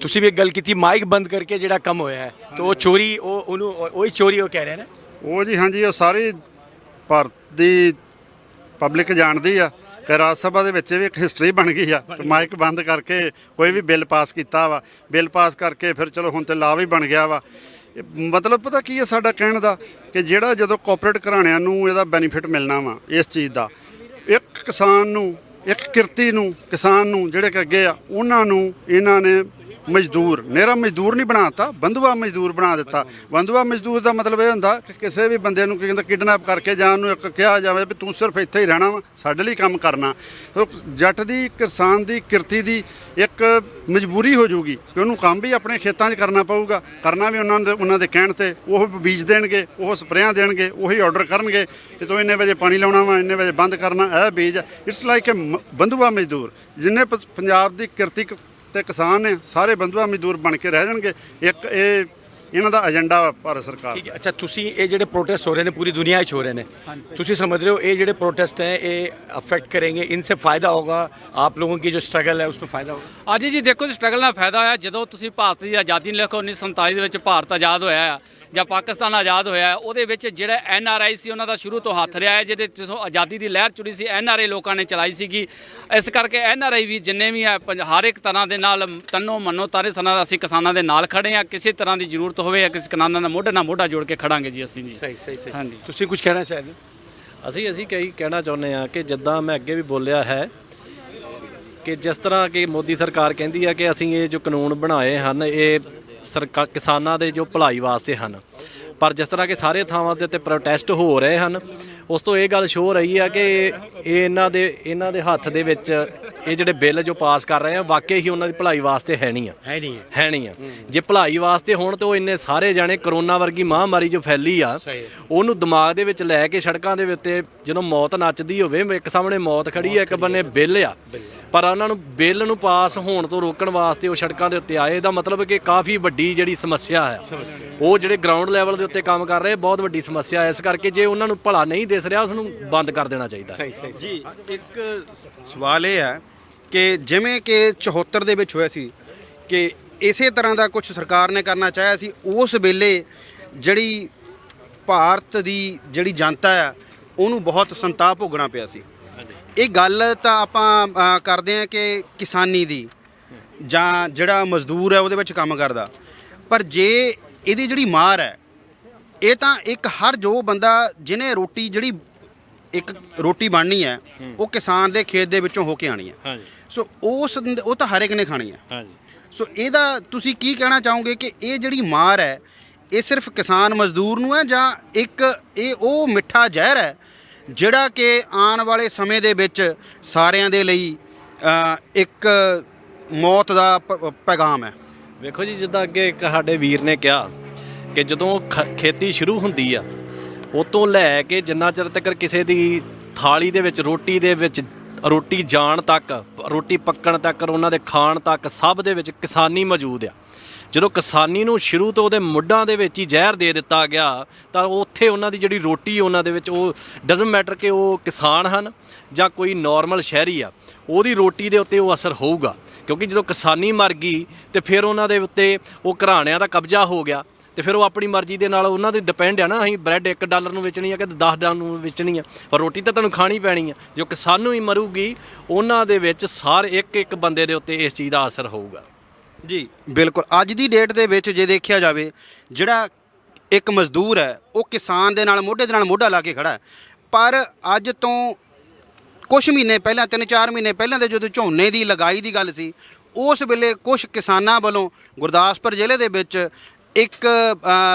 तुसी भी एक गल की माइक बंद करके जिहड़ा कम होया है तो वो चोरी वही चोरी वो कह रहे हैं ना? ਉਹ ਜੀ ਹਾਂਜੀ, ਉਹ ਸਾਰੀ ਭਾਰਤ ਦੀ ਪਬਲਿਕ ਜਾਣਦੀ ਆ ਕਿ ਰਾਜ ਸਭਾ ਦੇ ਵਿੱਚ ਵੀ ਇੱਕ ਹਿਸਟਰੀ ਬਣ ਗਈ ਆ। ਮਾਈਕ ਬੰਦ ਕਰਕੇ ਕੋਈ ਵੀ ਬਿੱਲ ਪਾਸ ਕੀਤਾ ਵਾ। ਬਿੱਲ ਪਾਸ ਕਰਕੇ ਫਿਰ ਚਲੋ ਹੁਣ ਤੇ ਲਾ ਵੀ ਬਣ ਗਿਆ ਵਾ। ਮਤਲਬ ਪਤਾ ਕੀ ਹੈ ਸਾਡਾ ਕਹਿਣ ਦਾ ਕਿ ਜਿਹੜਾ ਜਦੋਂ ਕੋਆਪਰੇਟ ਘਰਾਣਿਆਂ ਨੂੰ ਇਹਦਾ ਬੈਨੀਫਿਟ ਮਿਲਣਾ ਵਾ ਇਸ ਚੀਜ਼ ਦਾ, ਇੱਕ ਕਿਸਾਨ ਨੂੰ ਇੱਕ ਕਿਰਤੀ ਨੂੰ ਕਿਸਾਨ ਨੂੰ ਜਿਹੜੇ ਕਿ ਅੱਗੇ ਆ ਉਹਨਾਂ ਨੂੰ ਇਹਨਾਂ ਨੇ ਮਜ਼ਦੂਰ ਨੇਰਾ ਮਜ਼ਦੂਰ ਨਹੀਂ ਬਣਾਤਾ, ਬੰਧੂਆ ਮਜ਼ਦੂਰ ਬਣਾ ਦਿੱਤਾ। ਬੰਧੂਆ ਮਜ਼ਦੂਰ ਦਾ ਮਤਲਬ ਇਹ ਹੁੰਦਾ ਕਿ ਕਿਸੇ ਵੀ ਬੰਦੇ ਨੂੰ ਕਹਿੰਦਾ ਕਿਡਨੈਪ ਕਰਕੇ ਜਾਂ ਉਹਨੂੰ ਇੱਕ ਕਿਹਾ ਜਾਵੇ ਵੀ ਤੂੰ ਸਿਰਫ ਇੱਥੇ ਹੀ ਰਹਿਣਾ ਵਾ, ਸਾਡੇ ਲਈ ਕੰਮ ਕਰਨਾ। ਜੱਟ ਦੀ ਕਿਸਾਨ ਦੀ ਕਿਰਤੀ ਦੀ ਇੱਕ ਮਜਬੂਰੀ ਹੋ ਜਾਊਗੀ ਕਿ ਉਹਨੂੰ ਕੰਮ ਵੀ ਆਪਣੇ ਖੇਤਾਂ 'ਚ ਕਰਨਾ ਪਊਗਾ। ਕਰਨਾ ਵੀ ਉਹਨਾਂ ਦੇ ਕਹਿਣ ਤੇ ਉਹ ਬੀਜ ਦੇਣਗੇ, ਉਹ ਸਪਰੇਆਂ ਦੇਣਗੇ, ਉਹੀ ਆਰਡਰ ਕਰਨਗੇ ਕਿ ਤੂੰ ਇੰਨੇ ਵਜੇ ਪਾਣੀ ਲਾਉਣਾ ਵਾ, ਇੰਨੇ ਵਜੇ ਬੰਦ ਕਰਨਾ, ਇਹ ਬੀਜ। ਇਟਸ ਲਾਈਕ ਏ ਬੰਧੂਆ ਮਜ਼ਦੂਰ। ਜਿੰਨੇ ਪੰਜਾਬ ਦੀ ਕਿਰਤੀ ਤੇ ਕਿਸਾਨ ਨੇ ਸਾਰੇ ਬੰਧੂਆ ਮਜ਼ਦੂਰ ਬਣ ਕੇ ਰਹਿ ਜਾਣਗੇ। ਇੱਕ ਇਹ ਇਹਨਾਂ ਦਾ ਏਜੰਡਾ ਵਾ ਭਾਰਤ ਸਰਕਾਰ। ठीक है। अच्छा, तुसी ये जिहड़े प्रोटेस्ट हो रहे हैं पूरी दुनिया च हो रहे हैं, तुसी समझ रहे हो ये जिहड़े प्रोटेस्ट हैं ये अफेक्ट करेंगे, इनसे फ़ायदा होगा? आप लोगों की जो स्ट्रगल है उसमें फ़ायदा होगा? ਅੱਜ ਜੀ ਦੇਖੋ ਸਟਰਗਲ ਨਾਲ ਫਾਇਦਾ ਹੋਇਆ ਜਦੋਂ ਤੁਸੀਂ ਭਾਰਤ ਦੀ ਆਜ਼ਾਦੀ ਨੂੰ ਲਿਖੋ 1947 ਦੇ ਵਿੱਚ ਭਾਰਤ ਆਜ਼ਾਦ ਹੋਇਆ ਆ ਜਾਂ ਪਾਕਿਸਤਾਨ ਆਜ਼ਾਦ ਹੋਇਆ ਉਹਦੇ ਵਿੱਚ ਜਿਹੜਾ NRI ਸੀ ਉਹਨਾਂ ਦਾ ਸ਼ੁਰੂ ਤੋਂ ਹੱਥ ਰਿਹਾ ਹੈ। ਜਿਹਦੇ ਜਦੋਂ ਆਜ਼ਾਦੀ ਦੀ ਲਹਿਰ ਚੁੜੀ ਸੀ NRI ਲੋਕਾਂ ਨੇ ਚਲਾਈ ਸੀਗੀ। ਇਸ ਕਰਕੇ NRI ਵੀ ਜਿੰਨੇ ਵੀ ਹੈ ਹਰ ਇੱਕ ਤਰ੍ਹਾਂ ਦੇ ਨਾਲ ਤਨੋ ਮੰਨੋ ਤਾਰੇ ਸਨਾਂ ਅਸੀਂ ਕਿਸਾਨਾਂ ਦੇ ਨਾਲ ਖੜੇ ਹਾਂ। ਕਿਸੇ ਤਰ੍ਹਾਂ ਦੀ ਜ਼ਰੂਰਤ ਹੋਵੇ ਜਾਂ ਕਿਸੇ ਕਿਸਾਨਾਂ ਨਾਲ ਮੋਢਾ ਜੋੜ ਕੇ ਖੜਾਂਗੇ ਜੀ ਅਸੀਂ ਜੀ। सही ਹਾਂਜੀ तुसी कुछ कहना चाहते हो? ਅਸੀਂ ਕਈ ਕਹਿਣਾ ਚਾਹੁੰਦੇ ਆ ਕਿ ਜਿੱਦਾਂ ਮੈਂ ਅੱਗੇ ਵੀ ਬੋਲਿਆ ਹੈ ਕਿ ਜਿਸ ਤਰ੍ਹਾਂ ਕਿ ਮੋਦੀ ਸਰਕਾਰ ਕਹਿੰਦੀ ਆ ਕਿ ਅਸੀਂ ਇਹ ਜੋ ਕਾਨੂੰਨ ਬਣਾਏ ਹਨ ਇਹ ਕਿਸਾਨਾਂ ਦੇ ਜੋ ਭਲਾਈ ਵਾਸਤੇ ਹਨ, ਪਰ ਜਿਸ ਤਰ੍ਹਾਂ ਕਿ ਸਾਰੇ ਥਾਵਾਂ ਦੇ ਉੱਤੇ ਪ੍ਰੋਟੈਸਟ ਹੋ ਰਹੇ ਹਨ ਉਸ ਤੋਂ ਇਹ ਗੱਲ ਸ਼ੋ ਰਹੀ ਆ ਕਿ ਇਹ ਇਹਨਾਂ ਦੇ ਹੱਥ ਦੇ ਵਿੱਚ ਇਹ ਜਿਹੜੇ ਬਿੱਲ ਜੋ ਪਾਸ ਕਰ ਰਹੇ ਆ ਵਾਕਈ ਹੀ ਉਹਨਾਂ ਦੀ ਭਲਾਈ ਵਾਸਤੇ ਹੈ ਨਹੀਂ ਆ। ਜੇ ਭਲਾਈ ਵਾਸਤੇ ਹੋਣ ਤਾਂ ਉਹ ਇੰਨੇ ਸਾਰੇ ਜਾਣੇ ਕਰੋਨਾ ਵਰਗੀ ਮਹਾਮਾਰੀ ਜੋ ਫੈਲੀ ਆ ਉਹਨੂੰ ਦਿਮਾਗ ਦੇ ਵਿੱਚ ਲੈ ਕੇ ਸੜਕਾਂ ਦੇ ਉੱਤੇ ਜਦੋਂ ਮੌਤ ਨੱਚਦੀ ਹੋਵੇ, ਇੱਕ ਸਾਹਮਣੇ ਮੌਤ ਖੜੀ ਆ ਇੱਕ ਬੰਨੇ ਬਿੱਲ ਆ, ਪਰ ਉਹਨਾਂ ਨੂੰ ਬਿੱਲ ਨੂੰ ਪਾਸ ਹੋਣ ਤੋਂ ਰੋਕਣ ਵਾਸਤੇ ਉਹ ਸੜਕਾਂ ਦੇ ਉੱਤੇ ਆਏ। ਇਹਦਾ ਮਤਲਬ ਕਿ ਕਾਫੀ ਵੱਡੀ ਜਿਹੜੀ ਸਮੱਸਿਆ ਹੈ ਉਹ ਜਿਹੜੇ ਗਰਾਊਂਡ ਲੈਵਲ ਦੇ ਉੱਤੇ ਕੰਮ ਕਰ ਰਹੇ ਬਹੁਤ ਵੱਡੀ ਸਮੱਸਿਆ ਹੈ। ਇਸ ਕਰਕੇ ਜੇ ਉਹਨਾਂ ਨੂੰ ਭਲਾ ਨਹੀਂ ਦਿਸ ਰਿਹਾ ਉਸ ਨੂੰ ਬੰਦ ਕਰ ਦੇਣਾ ਚਾਹੀਦਾ। ਜੀ ਇੱਕ ਸਵਾਲ ਇਹ ਹੈ ਕਿ ਜਿਵੇਂ ਕਿ 74 ਦੇ ਵਿੱਚ ਹੋਇਆ ਸੀ ਕਿ ਇਸੇ ਤਰ੍ਹਾਂ ਦਾ ਕੁਝ ਸਰਕਾਰ ਨੇ ਕਰਨਾ ਚਾਹਿਆ ਸੀ। ਉਸ ਵੇਲੇ ਜਿਹੜੀ ਭਾਰਤ ਦੀ ਜਿਹੜੀ ਜਨਤਾ ਆ ਉਹਨੂੰ ਬਹੁਤ ਸੰਤਾਪ ਭੋਗਣਾ ਪਿਆ ਸੀ। ਇਹ ਗੱਲ ਤਾਂ ਆਪਾਂ ਕਰਦੇ ਹਾਂ ਕਿ ਕਿਸਾਨੀ ਦੀ ਜਾਂ ਜਿਹੜਾ ਮਜ਼ਦੂਰ ਹੈ ਉਹਦੇ ਵਿੱਚ ਕੰਮ ਕਰਦਾ, ਪਰ ਜੇ ਇਹਦੀ ਜਿਹੜੀ ਮਾਰ ਹੈ ਇਹ ਤਾਂ ਇੱਕ ਹਰ ਜੋ ਬੰਦਾ ਜਿਹਨੇ ਰੋਟੀ ਜਿਹੜੀ ਇੱਕ ਰੋਟੀ ਬਣਨੀ ਹੈ ਉਹ ਕਿਸਾਨ ਦੇ ਖੇਤ ਦੇ ਵਿੱਚੋਂ ਹੋ ਕੇ ਆਣੀ ਹੈ। ਹਾਂਜੀ ਸੋ ਉਹ ਤਾਂ ਹਰ ਇੱਕ ਨੇ ਖਾਣੀ ਹੈ। ਹਾਂਜੀ ਸੋ ਇਹਦਾ ਤੁਸੀਂ ਕੀ ਕਹਿਣਾ ਚਾਹੋਗੇ ਕਿ ਇਹ ਜਿਹੜੀ ਮਾਰ ਹੈ ਇਹ ਸਿਰਫ ਕਿਸਾਨ ਮਜ਼ਦੂਰ ਨੂੰ ਹੈ ਜਾਂ ਇੱਕ ਇਹ ਉਹ ਮਿੱਠਾ ਜ਼ਹਿਰ ਹੈ ਜਿਹੜਾ ਕਿ ਆਉਣ ਵਾਲੇ ਸਮੇਂ ਦੇ ਵਿੱਚ ਸਾਰਿਆਂ ਦੇ ਲਈ ਇੱਕ ਮੌਤ ਦਾ ਪੈਗਾਮ ਹੈ? ਵੇਖੋ ਜੀ, ਜਿੱਦਾਂ ਅੱਗੇ ਇੱਕ ਸਾਡੇ ਵੀਰ ਨੇ ਕਿਹਾ ਕਿ ਜਦੋਂ ਖੇਤੀ ਸ਼ੁਰੂ ਹੁੰਦੀ ਆ ਉਹ ਤੋਂ ਲੈ ਕੇ ਜਿੰਨਾ ਚਿਰ ਤੱਕ ਕਿਸੇ ਦੀ ਥਾਲੀ ਦੇ ਵਿੱਚ ਰੋਟੀ ਜਾਣ ਤੱਕ, ਰੋਟੀ ਪੱਕਣ ਤੱਕ, ਉਹਨਾਂ ਦੇ ਖਾਣ ਤੱਕ ਸਭ ਦੇ ਵਿੱਚ ਕਿਸਾਨੀ ਮੌਜੂਦ ਆ। ਜਦੋਂ ਕਿਸਾਨੀ ਨੂੰ ਸ਼ੁਰੂ ਤੋਂ ਉਹਦੇ ਮੁੱਢਾਂ ਦੇ ਵਿੱਚ ਹੀ ਜ਼ਹਿਰ ਦੇ ਦਿੱਤਾ ਗਿਆ ਤਾਂ ਉੱਥੇ ਉਹਨਾਂ ਦੀ ਜਿਹੜੀ ਰੋਟੀ ਉਹਨਾਂ ਦੇ ਵਿੱਚ, ਉਹ ਡਜ਼ਨਟ ਮੈਟਰ ਕਿ ਉਹ ਕਿਸਾਨ ਹਨ ਜਾਂ ਕੋਈ ਨਾਰਮਲ ਸ਼ਹਿਰੀ ਆ, ਉਹਦੀ ਰੋਟੀ ਦੇ ਉੱਤੇ ਉਹ ਅਸਰ ਹੋਊਗਾ। ਕਿਉਂਕਿ ਜਦੋਂ ਕਿਸਾਨੀ ਮਰ ਗਈ ਤੇ ਫਿਰ ਉਹਨਾਂ ਦੇ ਉੱਤੇ ਉਹ ਘਰਾਣਿਆਂ ਦਾ ਕਬਜ਼ਾ ਹੋ ਗਿਆ ਤੇ ਫਿਰ ਉਹ ਆਪਣੀ ਮਰਜ਼ੀ ਦੇ ਨਾਲ ਉਹਨਾਂ ਦੇ ਡਿਪੈਂਡ ਆ ਨਾ, ਅਸੀਂ ਬ੍ਰੈਡ $1 ਨੂੰ ਵੇਚਣੀ ਆ ਕਿ $10 ਨੂੰ ਵੇਚਣੀ ਆ, ਪਰ ਰੋਟੀ ਤਾਂ ਤੁਹਾਨੂੰ ਖਾਣੀ ਪੈਣੀ ਆ। ਜੋ ਕਿਸਾਨ ਹੀ ਮਰੂਗੀ ਉਹਨਾਂ ਦੇ ਵਿੱਚ ਸਾਰੇ ਇੱਕ ਬੰਦੇ ਦੇ ਉੱਤੇ ਇਸ ਚੀਜ਼ ਦਾ ਅਸਰ ਹੋਊਗਾ। ਜੀ ਬਿਲਕੁਲ। ਅੱਜ ਦੀ ਡੇਟ ਦੇ ਵਿੱਚ ਜੇ ਦੇਖਿਆ ਜਾਵੇ ਜਿਹੜਾ ਇੱਕ ਮਜ਼ਦੂਰ ਹੈ ਉਹ ਕਿਸਾਨ ਦੇ ਨਾਲ ਮੋਢੇ ਦੇ ਨਾਲ ਮੋਢਾ ਲਾ ਕੇ ਖੜਾ ਹੈ, ਪਰ ਅੱਜ ਤੋਂ ਕੁਝ ਮਹੀਨੇ ਪਹਿਲਾਂ 3-4 ਮਹੀਨੇ ਪਹਿਲਾਂ ਦੇ ਜਦੋਂ ਝੋਨੇ ਦੀ ਲਗਾਈ ਦੀ ਗੱਲ ਸੀ ਉਸ ਵੇਲੇ ਕੁਝ ਕਿਸਾਨਾਂ ਵੱਲੋਂ ਗੁਰਦਾਸਪੁਰ ਜ਼ਿਲ੍ਹੇ ਦੇ ਵਿੱਚ ਇੱਕ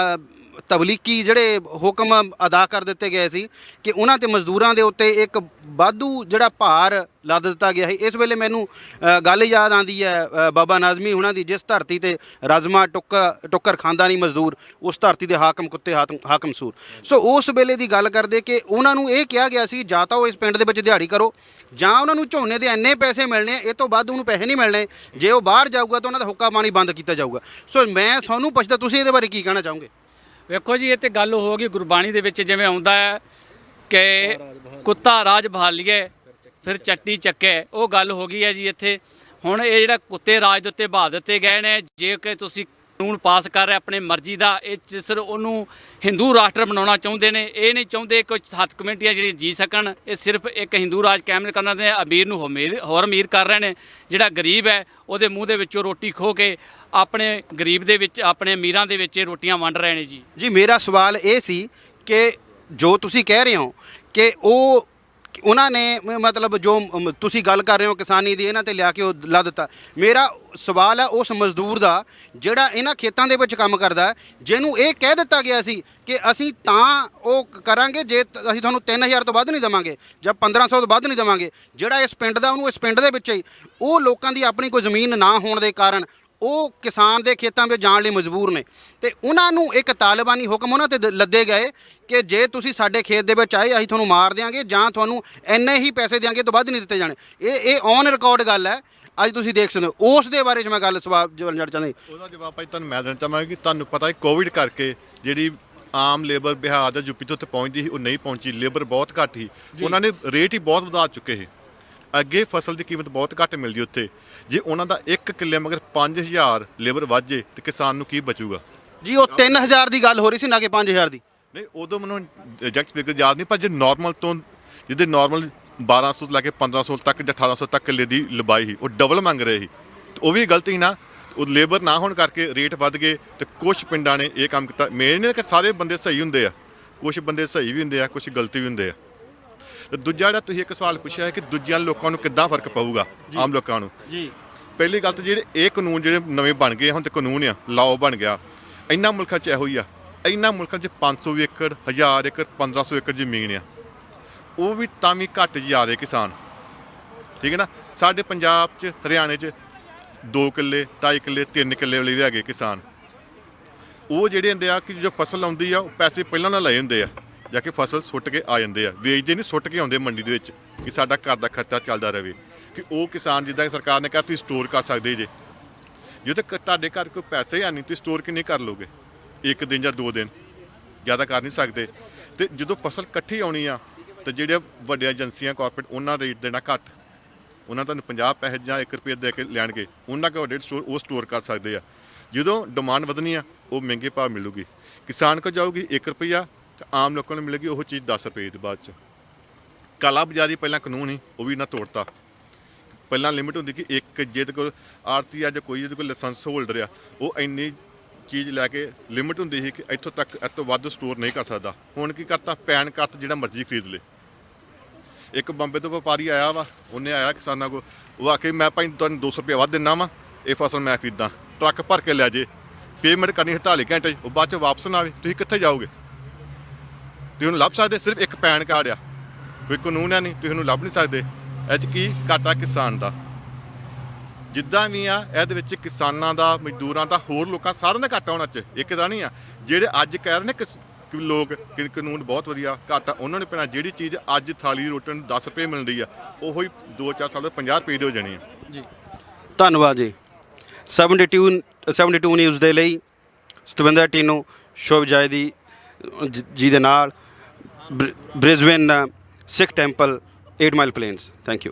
ਤਬਲੀਗੀ ਜਿਹੜੇ ਹੁਕਮ ਅਦਾ ਕਰ ਦਿੱਤੇ ਗਏ ਸੀ ਕਿ ਉਹਨਾਂ ਤੇ ਮਜ਼ਦੂਰਾਂ ਦੇ ਉੱਤੇ ਇੱਕ ਵਾਧੂ ਜਿਹੜਾ ਭਾਰ ਲੱਦ ਦਿੱਤਾ ਗਿਆ ਹੈ। ਇਸ ਵੇਲੇ ਮੈਨੂੰ ਗੱਲ ਯਾਦ ਆਉਂਦੀ ਹੈ ਬਾਬਾ ਨਾਜ਼ਮੀ ਹੁਣਾਂ ਦੀ, ਜਿਸ ਧਰਤੀ ਤੇ ਰਾਜਮਾ ਟੁੱਕਰ ਖਾਂਦਾ ਨਹੀਂ ਮਜ਼ਦੂਰ, ਉਸ ਧਰਤੀ ਦੇ ਹਾਕਮ ਕੁੱਤੇ ਹਾਕਮ ਸੂਰ। ਸੋ ਉਸ ਵੇਲੇ ਦੀ ਗੱਲ ਕਰਦੇ ਕਿ ਉਹਨਾਂ ਨੂੰ ਇਹ ਕਿਹਾ ਗਿਆ ਸੀ ਜਾਂ ਤਾਂ ਉਹ ਇਸ ਪਿੰਡ ਦੇ ਵਿੱਚ ਦਿਹਾੜੀ ਕਰੋ ਜਾਂ ਉਹਨਾਂ ਨੂੰ ਝੋਨੇ ਦੇ ਇੰਨੇ ਪੈਸੇ ਮਿਲਣੇ, ਇਹ ਤੋਂ ਵੱਧ ਉਹਨੂੰ ਪੈਸੇ ਨਹੀਂ ਮਿਲਣੇ। ਜੇ ਉਹ ਬਾਹਰ ਜਾਊਗਾ ਤਾਂ ਉਹਨਾਂ ਦਾ ਹੁੱਕਾ ਪਾਣੀ ਬੰਦ ਕੀਤਾ ਜਾਊਗਾ। ਸੋ ਮੈਂ ਤੁਹਾਨੂੰ ਪੁੱਛਦਾ, ਤੁਸੀਂ ਇਹਦੇ ਬਾਰੇ ਕੀ ਕਹਿਣਾ ਚਾਹੋਗੇ? ਵੇਖੋ ਜੀ, ਇਹ ਤੇ ਗੱਲ ਹੋ ਗਈ ਗੁਰਬਾਣੀ ਦੇ ਵਿੱਚ ਜਿਵੇਂ ਆਉਂਦਾ ਹੈ ਕਿ ਕੁੱਤਾ ਰਾਜ ਭਾਲੀਏ ਫਿਰ ਚੱਟੀ ਚੱਕੇ, ਉਹ ਗੱਲ ਹੋ ਗਈ ਹੈ ਜੀ ਇੱਥੇ। ਹੁਣ ਇਹ ਜਿਹੜਾ ਕੁੱਤੇ ਰਾਜ ਦੇ ਉੱਤੇ ਬਹਾ ਦਿੱਤੇ ਗਏ ਨੇ, ਜੇ ਕਿ ਤੁਸੀਂ ਕਾਨੂੰਨ ਪਾਸ ਕਰ ਰਹੇ ਆਪਣੀ ਮਰਜ਼ੀ ਦਾ, ਇਹ ਸਿਰ ਉਹਨੂੰ ਹਿੰਦੂ ਰਾਸ਼ਟਰ ਬਣਾਉਣਾ ਚਾਹੁੰਦੇ ਨੇ। ਇਹ ਨਹੀਂ ਚਾਹੁੰਦੇ ਕੁਝ ਹੱਥ ਕਮੇਟੀਆਂ ਜਿਹੜੀਆਂ ਜੀ ਸਕਣ, ਇਹ ਸਿਰਫ ਇੱਕ ਹਿੰਦੂ ਰਾਜ ਕਾਇਮ ਕਰਨਾ ਦੇ ਅਮੀਰ ਨੂੰ ਹੋਰ ਅਮੀਰ ਕਰ ਰਹੇ ਨੇ। ਜਿਹੜਾ ਗਰੀਬ ਹੈ ਉਹਦੇ ਮੂੰਹ ਦੇ ਵਿੱਚੋਂ ਰੋਟੀ ਖੋਹ ਕੇ ਆਪਣੇ ਗਰੀਬ ਦੇ ਵਿੱਚ, ਆਪਣੇ ਅਮੀਰਾਂ ਦੇ ਵਿੱਚ ਰੋਟੀਆਂ ਵੰਡ ਰਹੇ ਨੇ ਜੀ। ਜੀ ਮੇਰਾ ਸਵਾਲ ਇਹ ਸੀ ਕਿ ਜੋ ਤੁਸੀਂ ਕਹਿ ਰਹੇ ਹੋ ਕਿ ਉਹਨਾਂ ਨੇ ਮਤਲਬ ਜੋ ਤੁਸੀਂ ਗੱਲ ਕਰ ਰਹੇ ਹੋ ਕਿਸਾਨੀ ਦੀ, ਇਹਨਾਂ ਤੇ ਲਿਆ ਕੇ ਉਹ ਲਾ ਦਿੱਤਾ। ਮੇਰਾ ਸਵਾਲ ਹੈ ਉਸ ਮਜ਼ਦੂਰ ਦਾ ਜਿਹੜਾ ਇਹਨਾਂ ਖੇਤਾਂ ਦੇ ਵਿੱਚ ਕੰਮ ਕਰਦਾ, ਜਿਹਨੂੰ ਇਹ ਕਹਿ ਦਿੱਤਾ ਗਿਆ ਸੀ ਕਿ ਅਸੀਂ ਤਾਂ ਉਹ ਕਰਾਂਗੇ ਜੇ ਅਸੀਂ ਤੁਹਾਨੂੰ 3000 ਤੋਂ ਵੱਧ ਨਹੀਂ ਦੇਵਾਂਗੇ ਜਾਂ 1500 ਤੋਂ ਵੱਧ ਨਹੀਂ ਦੇਵਾਂਗੇ। ਜਿਹੜਾ ਇਸ ਪਿੰਡ ਦਾ, ਉਹਨੂੰ ਇਸ ਪਿੰਡ ਦੇ ਵਿੱਚ ਹੀ ਉਹ ਲੋਕਾਂ ਦੀ ਆਪਣੀ ਕੋਈ ਜ਼ਮੀਨ ਨਾ ਹੋਣ ਦੇ ਕਾਰਨ ਉਹ ਕਿਸਾਨ ਦੇ ਖੇਤਾਂ ਵਿੱਚ ਜਾਣ ਲਈ ਮਜਬੂਰ ਨੇ ਤੇ ਉਹਨਾਂ ਨੂੰ ਇੱਕ ਤਾਲਿਬਾਨੀ ਹੁਕਮ ਉਹਨਾਂ ਤੇ ਲੱਦੇ ਗਏ ਕਿ ਜੇ ਤੁਸੀਂ ਸਾਡੇ ਖੇਤ ਦੇ ਵਿੱਚ ਆਏ ਅਸੀਂ ਤੁਹਾਨੂੰ ਮਾਰ ਦਿਆਂਗੇ ਜਾਂ ਤੁਹਾਨੂੰ ਇੰਨੇ ਹੀ ਪੈਸੇ ਦਿਆਂਗੇ ਤੋਂ ਵੱਧ ਨਹੀਂ ਦਿੱਤੇ ਜਾਣੇ। ਇਹ ਔਨ ਰਿਕਾਰਡ ਗੱਲ ਹੈ, ਅੱਜ ਤੁਸੀਂ ਦੇਖ ਸਕਦੇ ਹੋ। ਉਸ ਦੇ ਬਾਰੇ 'ਚ ਮੈਂ ਗੱਲ ਜਵਾਬ ਚਾਹੁੰਦਾ। ਉਹਦਾ ਜਵਾਬ ਭਾਈ ਤੁਹਾਨੂੰ ਮੈਂ ਦੇਣਾ ਚਾਹਾਂਗਾ ਕਿ ਤੁਹਾਨੂੰ ਪਤਾ ਹੈ ਕੋਵਿਡ ਕਰਕੇ ਜਿਹੜੀ ਆਮ ਲੇਬਰ ਬਿਹਾਰ ਜਾਂ ਯੂਪੀ ਤੋਂ ਉੱਤੇ ਪਹੁੰਚਦੀ ਸੀ ਉਹ ਨਹੀਂ ਪਹੁੰਚੀ, ਲੇਬਰ ਬਹੁਤ ਘੱਟ ਸੀ, ਉਹਨਾਂ ਨੇ ਰੇਟ ਹੀ ਬਹੁਤ ਵਧਾ ਚੁੱਕੇ ਸੀ। ਅੱਗੇ ਫਸਲ ਦੀ ਕੀਮਤ ਬਹੁਤ ਘੱਟ ਮਿਲਦੀ ਉੱਥੇ, ਜੇ ਉਹਨਾਂ ਦਾ 1 ਕਿੱਲੇ ਮਗਰ 5000 ਲੇਬਰ ਵੱਧ ਜੇ ਤੇ ਕਿਸਾਨ ਨੂੰ ਕੀ ਬਚੂਗਾ ਜੀ? ਉਹ 3000 ਦੀ ਗੱਲ ਹੋ ਰਹੀ ਸੀ ਨਾ ਕਿ 5000 ਦੀ? ਨਹੀਂ, ਉਦੋਂ ਮੈਨੂੰ ਐਗਜ਼ੈਕਟ ਫਿਗਰ ਯਾਦ ਨਹੀਂ, ਪਰ ਜੇ ਨਾਰਮਲ ਤੋਂ ਜਿਹਦੇ ਨਾਰਮਲ 1200 ਤੋਂ ਲੈ ਕੇ 1500 ਤੱਕ ਜਾਂ 1800 ਤੱਕ ਕਿੱਲੇ ਦੀ ਲੰਬਾਈ ਸੀ, ਉਹ ਡਬਲ ਮੰਗ ਰਹੇ ਸੀ। ਉਹ ਵੀ ਗਲਤੀ ਨਾ, ਉਹ ਲੇਬਰ ਨਾ ਹੋਣ ਕਰਕੇ ਰੇਟ ਵੱਧ ਗਏ ਤੇ ਕੁਝ ਪਿੰਡਾਂ ਨੇ ਇਹ ਕੰਮ ਕੀਤਾ। ਮੇਨ ਨਹੀਂ ਕਿ ਸਾਰੇ ਬੰਦੇ ਸਹੀ ਹੁੰਦੇ ਆ, ਕੁਝ ਬੰਦੇ ਸਹੀ ਵੀ ਹੁੰਦੇ ਆ, ਕੁਝ ਗਲਤੀ ਵੀ ਹੁੰਦੇ ਆ। ਤੇ ਦੂਜਾ ਜਿਹੜਾ ਤੁਸੀਂ ਇੱਕ ਸਵਾਲ ਪੁੱਛਿਆ ਹੈ ਕਿ ਦੂਜਿਆਂ ਲੋਕਾਂ ਨੂੰ ਕਿੱਦਾਂ ਫਰਕ ਪਊਗਾ, ਆਮ ਲੋਕਾਂ ਨੂੰ ਜੀ। ਪਹਿਲੀ ਗੱਲ ਤਾਂ ਜਿਹੜੇ ਇਹ ਕਾਨੂੰਨ ਜਿਹੜੇ ਨਵੇਂ ਬਣ ਗਏ ਹੁਣ ਤੇ ਕਾਨੂੰਨ ਆ, ਲਾਓ ਬਣ ਗਿਆ, ਇਹਨਾਂ ਮੁਲਕਾਂ 'ਚ ਇਹੋ ਹੀ ਆ। ਇਹਨਾਂ ਮੁਲਕਾਂ 'ਚ 500 ਏਕੜ 1000 ਏਕੜ 1500 ਏਕੜ ਜ਼ਮੀਨ ਆ, ਉਹ ਵੀ ਤਾਂ ਵੀ ਘੱਟ ਜਾ ਰਹੇ ਕਿਸਾਨ, ਠੀਕ ਹੈ ਨਾ। ਸਾਡੇ ਪੰਜਾਬ 'ਚ ਹਰਿਆਣੇ 'ਚ 2 ਕਿੱਲੇ 2.5 ਕਿੱਲੇ 3 ਕਿੱਲੇ ਵਾਲੇ ਵੀ ਹੈਗੇ ਕਿਸਾਨ। ਉਹ ਜਿਹੜੇ ਹੁੰਦੇ ਆ ਕਿ ਜੋ ਫਸਲ ਆਉਂਦੀ ਆ ਉਹ ਪੈਸੇ ਪਹਿਲਾਂ ਨਾਲ ਲੈ ਜਾਂਦੇ ਆ, ਜਾ ਕੇ ਫਸਲ ਸੁੱਟ ਕੇ ਆ ਜਾਂਦੇ ਆ, ਵੇਚਦੇ ਨਹੀਂ, ਸੁੱਟ ਕੇ ਆਉਂਦੇ ਮੰਡੀ ਦੇ ਵਿੱਚ ਕਿ ਸਾਡਾ ਘਰ ਦਾ ਖਰਚਾ ਚੱਲਦਾ ਰਹੇ। ਕਿ ਉਹ ਕਿਸਾਨ ਜਿੱਦਾਂ ਸਰਕਾਰ ਨੇ ਕਿਹਾ ਤੁਸੀਂ ਸਟੋਰ ਕਰ ਸਕਦੇ ਜੇ, ਜੇ ਤਾਂ ਤੁਹਾਡੇ ਘਰ ਕੋਈ ਪੈਸੇ ਹੈ ਨਹੀਂ ਤੁਸੀਂ ਸਟੋਰ ਕਿੰਨੇ ਕਰ ਲੋਗੇ? 1 ਦਿਨ ਜਾਂ 2 ਦਿਨ, ਜ਼ਿਆਦਾ ਕਰ ਨਹੀਂ ਸਕਦੇ। ਤੇ ਜਦੋਂ ਫਸਲ ਇਕੱਠੀ ਆਉਣੀ ਆ ਤੇ ਜਿਹੜੀਆਂ ਵੱਡੀਆਂ ਏਜੰਸੀਆਂ ਕਾਰਪੋਰੇਟ ਉਹਨਾਂ ਰੇਟ ਦੇਣਾ ਘੱਟ, ਉਹਨਾਂ ਤੁਹਾਨੂੰ 50 ਪੈਸੇ ਜਾਂ 1 ਰੁਪਏ ਦੇ ਕੇ ਲੈਣਗੇ, ਉਹਨਾਂ ਕੋਲ ਵੱਡੇ ਸਟੋਰ ਉਹ ਸਟੋਰ ਕਰ ਸਕਦੇ ਆ। ਜਦੋਂ ਡਿਮਾਂਡ ਵਧਣੀ ਆ ਉਹ ਮਹਿੰਗੇ ਭਾਅ ਮਿਲੂਗੀ, ਕਿਸਾਨ ਕੋਲ ਜਾਊਗੀ 1 ਰੁਪਈਆ ਤੇ ਆਮ ਲੋਕਾਂ ਨੂੰ ਮਿਲੇਗੀ ਉਹ ਚੀਜ਼ 10 ਰੁਪਏ ਦੇ ਬਾਅਦ 'ਚ। ਕਾਲਾ ਬਾਜ਼ਾਰੀ ਪਹਿਲਾਂ ਕਾਨੂੰਨ ਸੀ ਉਹ ਵੀ ਨਾ ਤੋੜਤਾ। ਪਹਿਲਾਂ ਲਿਮਿਟ ਹੁੰਦੀ ਕਿ ਇੱਕ ਜਿਹਦੇ ਕੋਲ ਆੜਤੀ ਆ ਜਾਂ ਕੋਈ ਜਿਹਦੇ ਕੋਲ ਲਾਇਸੈਂਸ ਹੋਲਡਰ ਆ ਉਹ ਇੰਨੀ ਚੀਜ਼ ਲੈ ਕੇ ਲਿਮਿਟ ਹੁੰਦੀ ਸੀ ਕਿ ਇੱਥੋਂ ਤੱਕ, ਇਸ ਤੋਂ ਵੱਧ ਸਟੋਰ ਨਹੀਂ ਕਰ ਸਕਦਾ। ਹੁਣ ਕੀ ਕਰਤਾ, ਪੈਨ ਕਾਰਡ ਜਿਹੜਾ ਮਰਜ਼ੀ ਖਰੀਦ ਲੇ, ਇੱਕ ਬੰਬੇ ਤੋਂ ਵਪਾਰੀ ਆਇਆ ਵਾ, ਉਹਨੇ ਆਇਆ ਕਿਸਾਨਾਂ ਕੋਲ, ਉਹ ਆ ਕੇ ਮੈਂ ਭਾਈ ਤੁਹਾਨੂੰ 200 ਰੁਪਏ ਵੱਧ ਦਿੰਦਾ ਵਾ, ਇਹ ਫਸਲ ਮੈਂ ਖਰੀਦਾਂ, ਟਰੱਕ ਭਰ ਕੇ ਲੈ ਜੇ, ਪੇਮੈਂਟ ਕਰਨੀ 48 ਘੰਟੇ 'ਚ, ਉਹ ਬਾਅਦ 'ਚ ਵਾਪਸ ਨਾ ਆਵੇ, ਤੁਸੀਂ ਕਿੱਥੇ ਜਾਓਗੇ? ਤੁਸੀਂ ਉਹਨੂੰ ਲੱਭ ਸਕਦੇ? ਸਿਰਫ ਇੱਕ ਪੈਨ ਕਾਰਡ ਆ, ਕੋਈ ਕਾਨੂੰਨ ਆ ਨਹੀਂ, ਤੁਸੀਂ ਉਹਨੂੰ ਲੱਭ ਨਹੀਂ ਸਕਦੇ। ਇਹ 'ਚ ਕੀ ਘਾਟਾ ਕਿਸਾਨ ਦਾ? ਜਿੱਦਾਂ ਵੀ ਆ ਇਹਦੇ ਵਿੱਚ ਕਿਸਾਨਾਂ ਦਾ, ਮਜ਼ਦੂਰਾਂ ਦਾ, ਹੋਰ ਲੋਕਾਂ ਸਾਰਿਆਂ ਦਾ ਘਾਟਾ ਹੋਣਾ ਚਾਹੀਦਾ, ਇੱਕ ਦਾ ਨਹੀਂ ਆ। ਜਿਹੜੇ ਅੱਜ ਕਹਿ ਰਹੇ ਨੇ ਕਿ ਲੋਕ ਕਿ ਕਾਨੂੰਨ ਬਹੁਤ ਵਧੀਆ, ਘਾਟਾ ਉਹਨਾਂ ਨੂੰ ਪੈਣਾ। ਜਿਹੜੀ ਚੀਜ਼ ਅੱਜ ਥਾਲੀ ਰੋਟੀ ਨੂੰ 10 ਰੁਪਏ ਮਿਲਦੀ ਆ, ਉਹੋ ਹੀ 2-4 ਸਾਲ ਤੋਂ 50 ਰੁਪਏ ਦੀ ਹੋ ਜਾਣੀ ਆ ਜੀ। ਧੰਨਵਾਦ ਜੀ। 72 ਨਿਊਜ਼ ਦੇ ਲਈ ਸਤਵਿੰਦਰ ਟੀਨੂ, ਸ਼ੋਭ ਜਾਇਦੀ ਜੀ ਦੇ ਨਾਲ, Brisbane Sikh temple 8 mile planes. Thank you.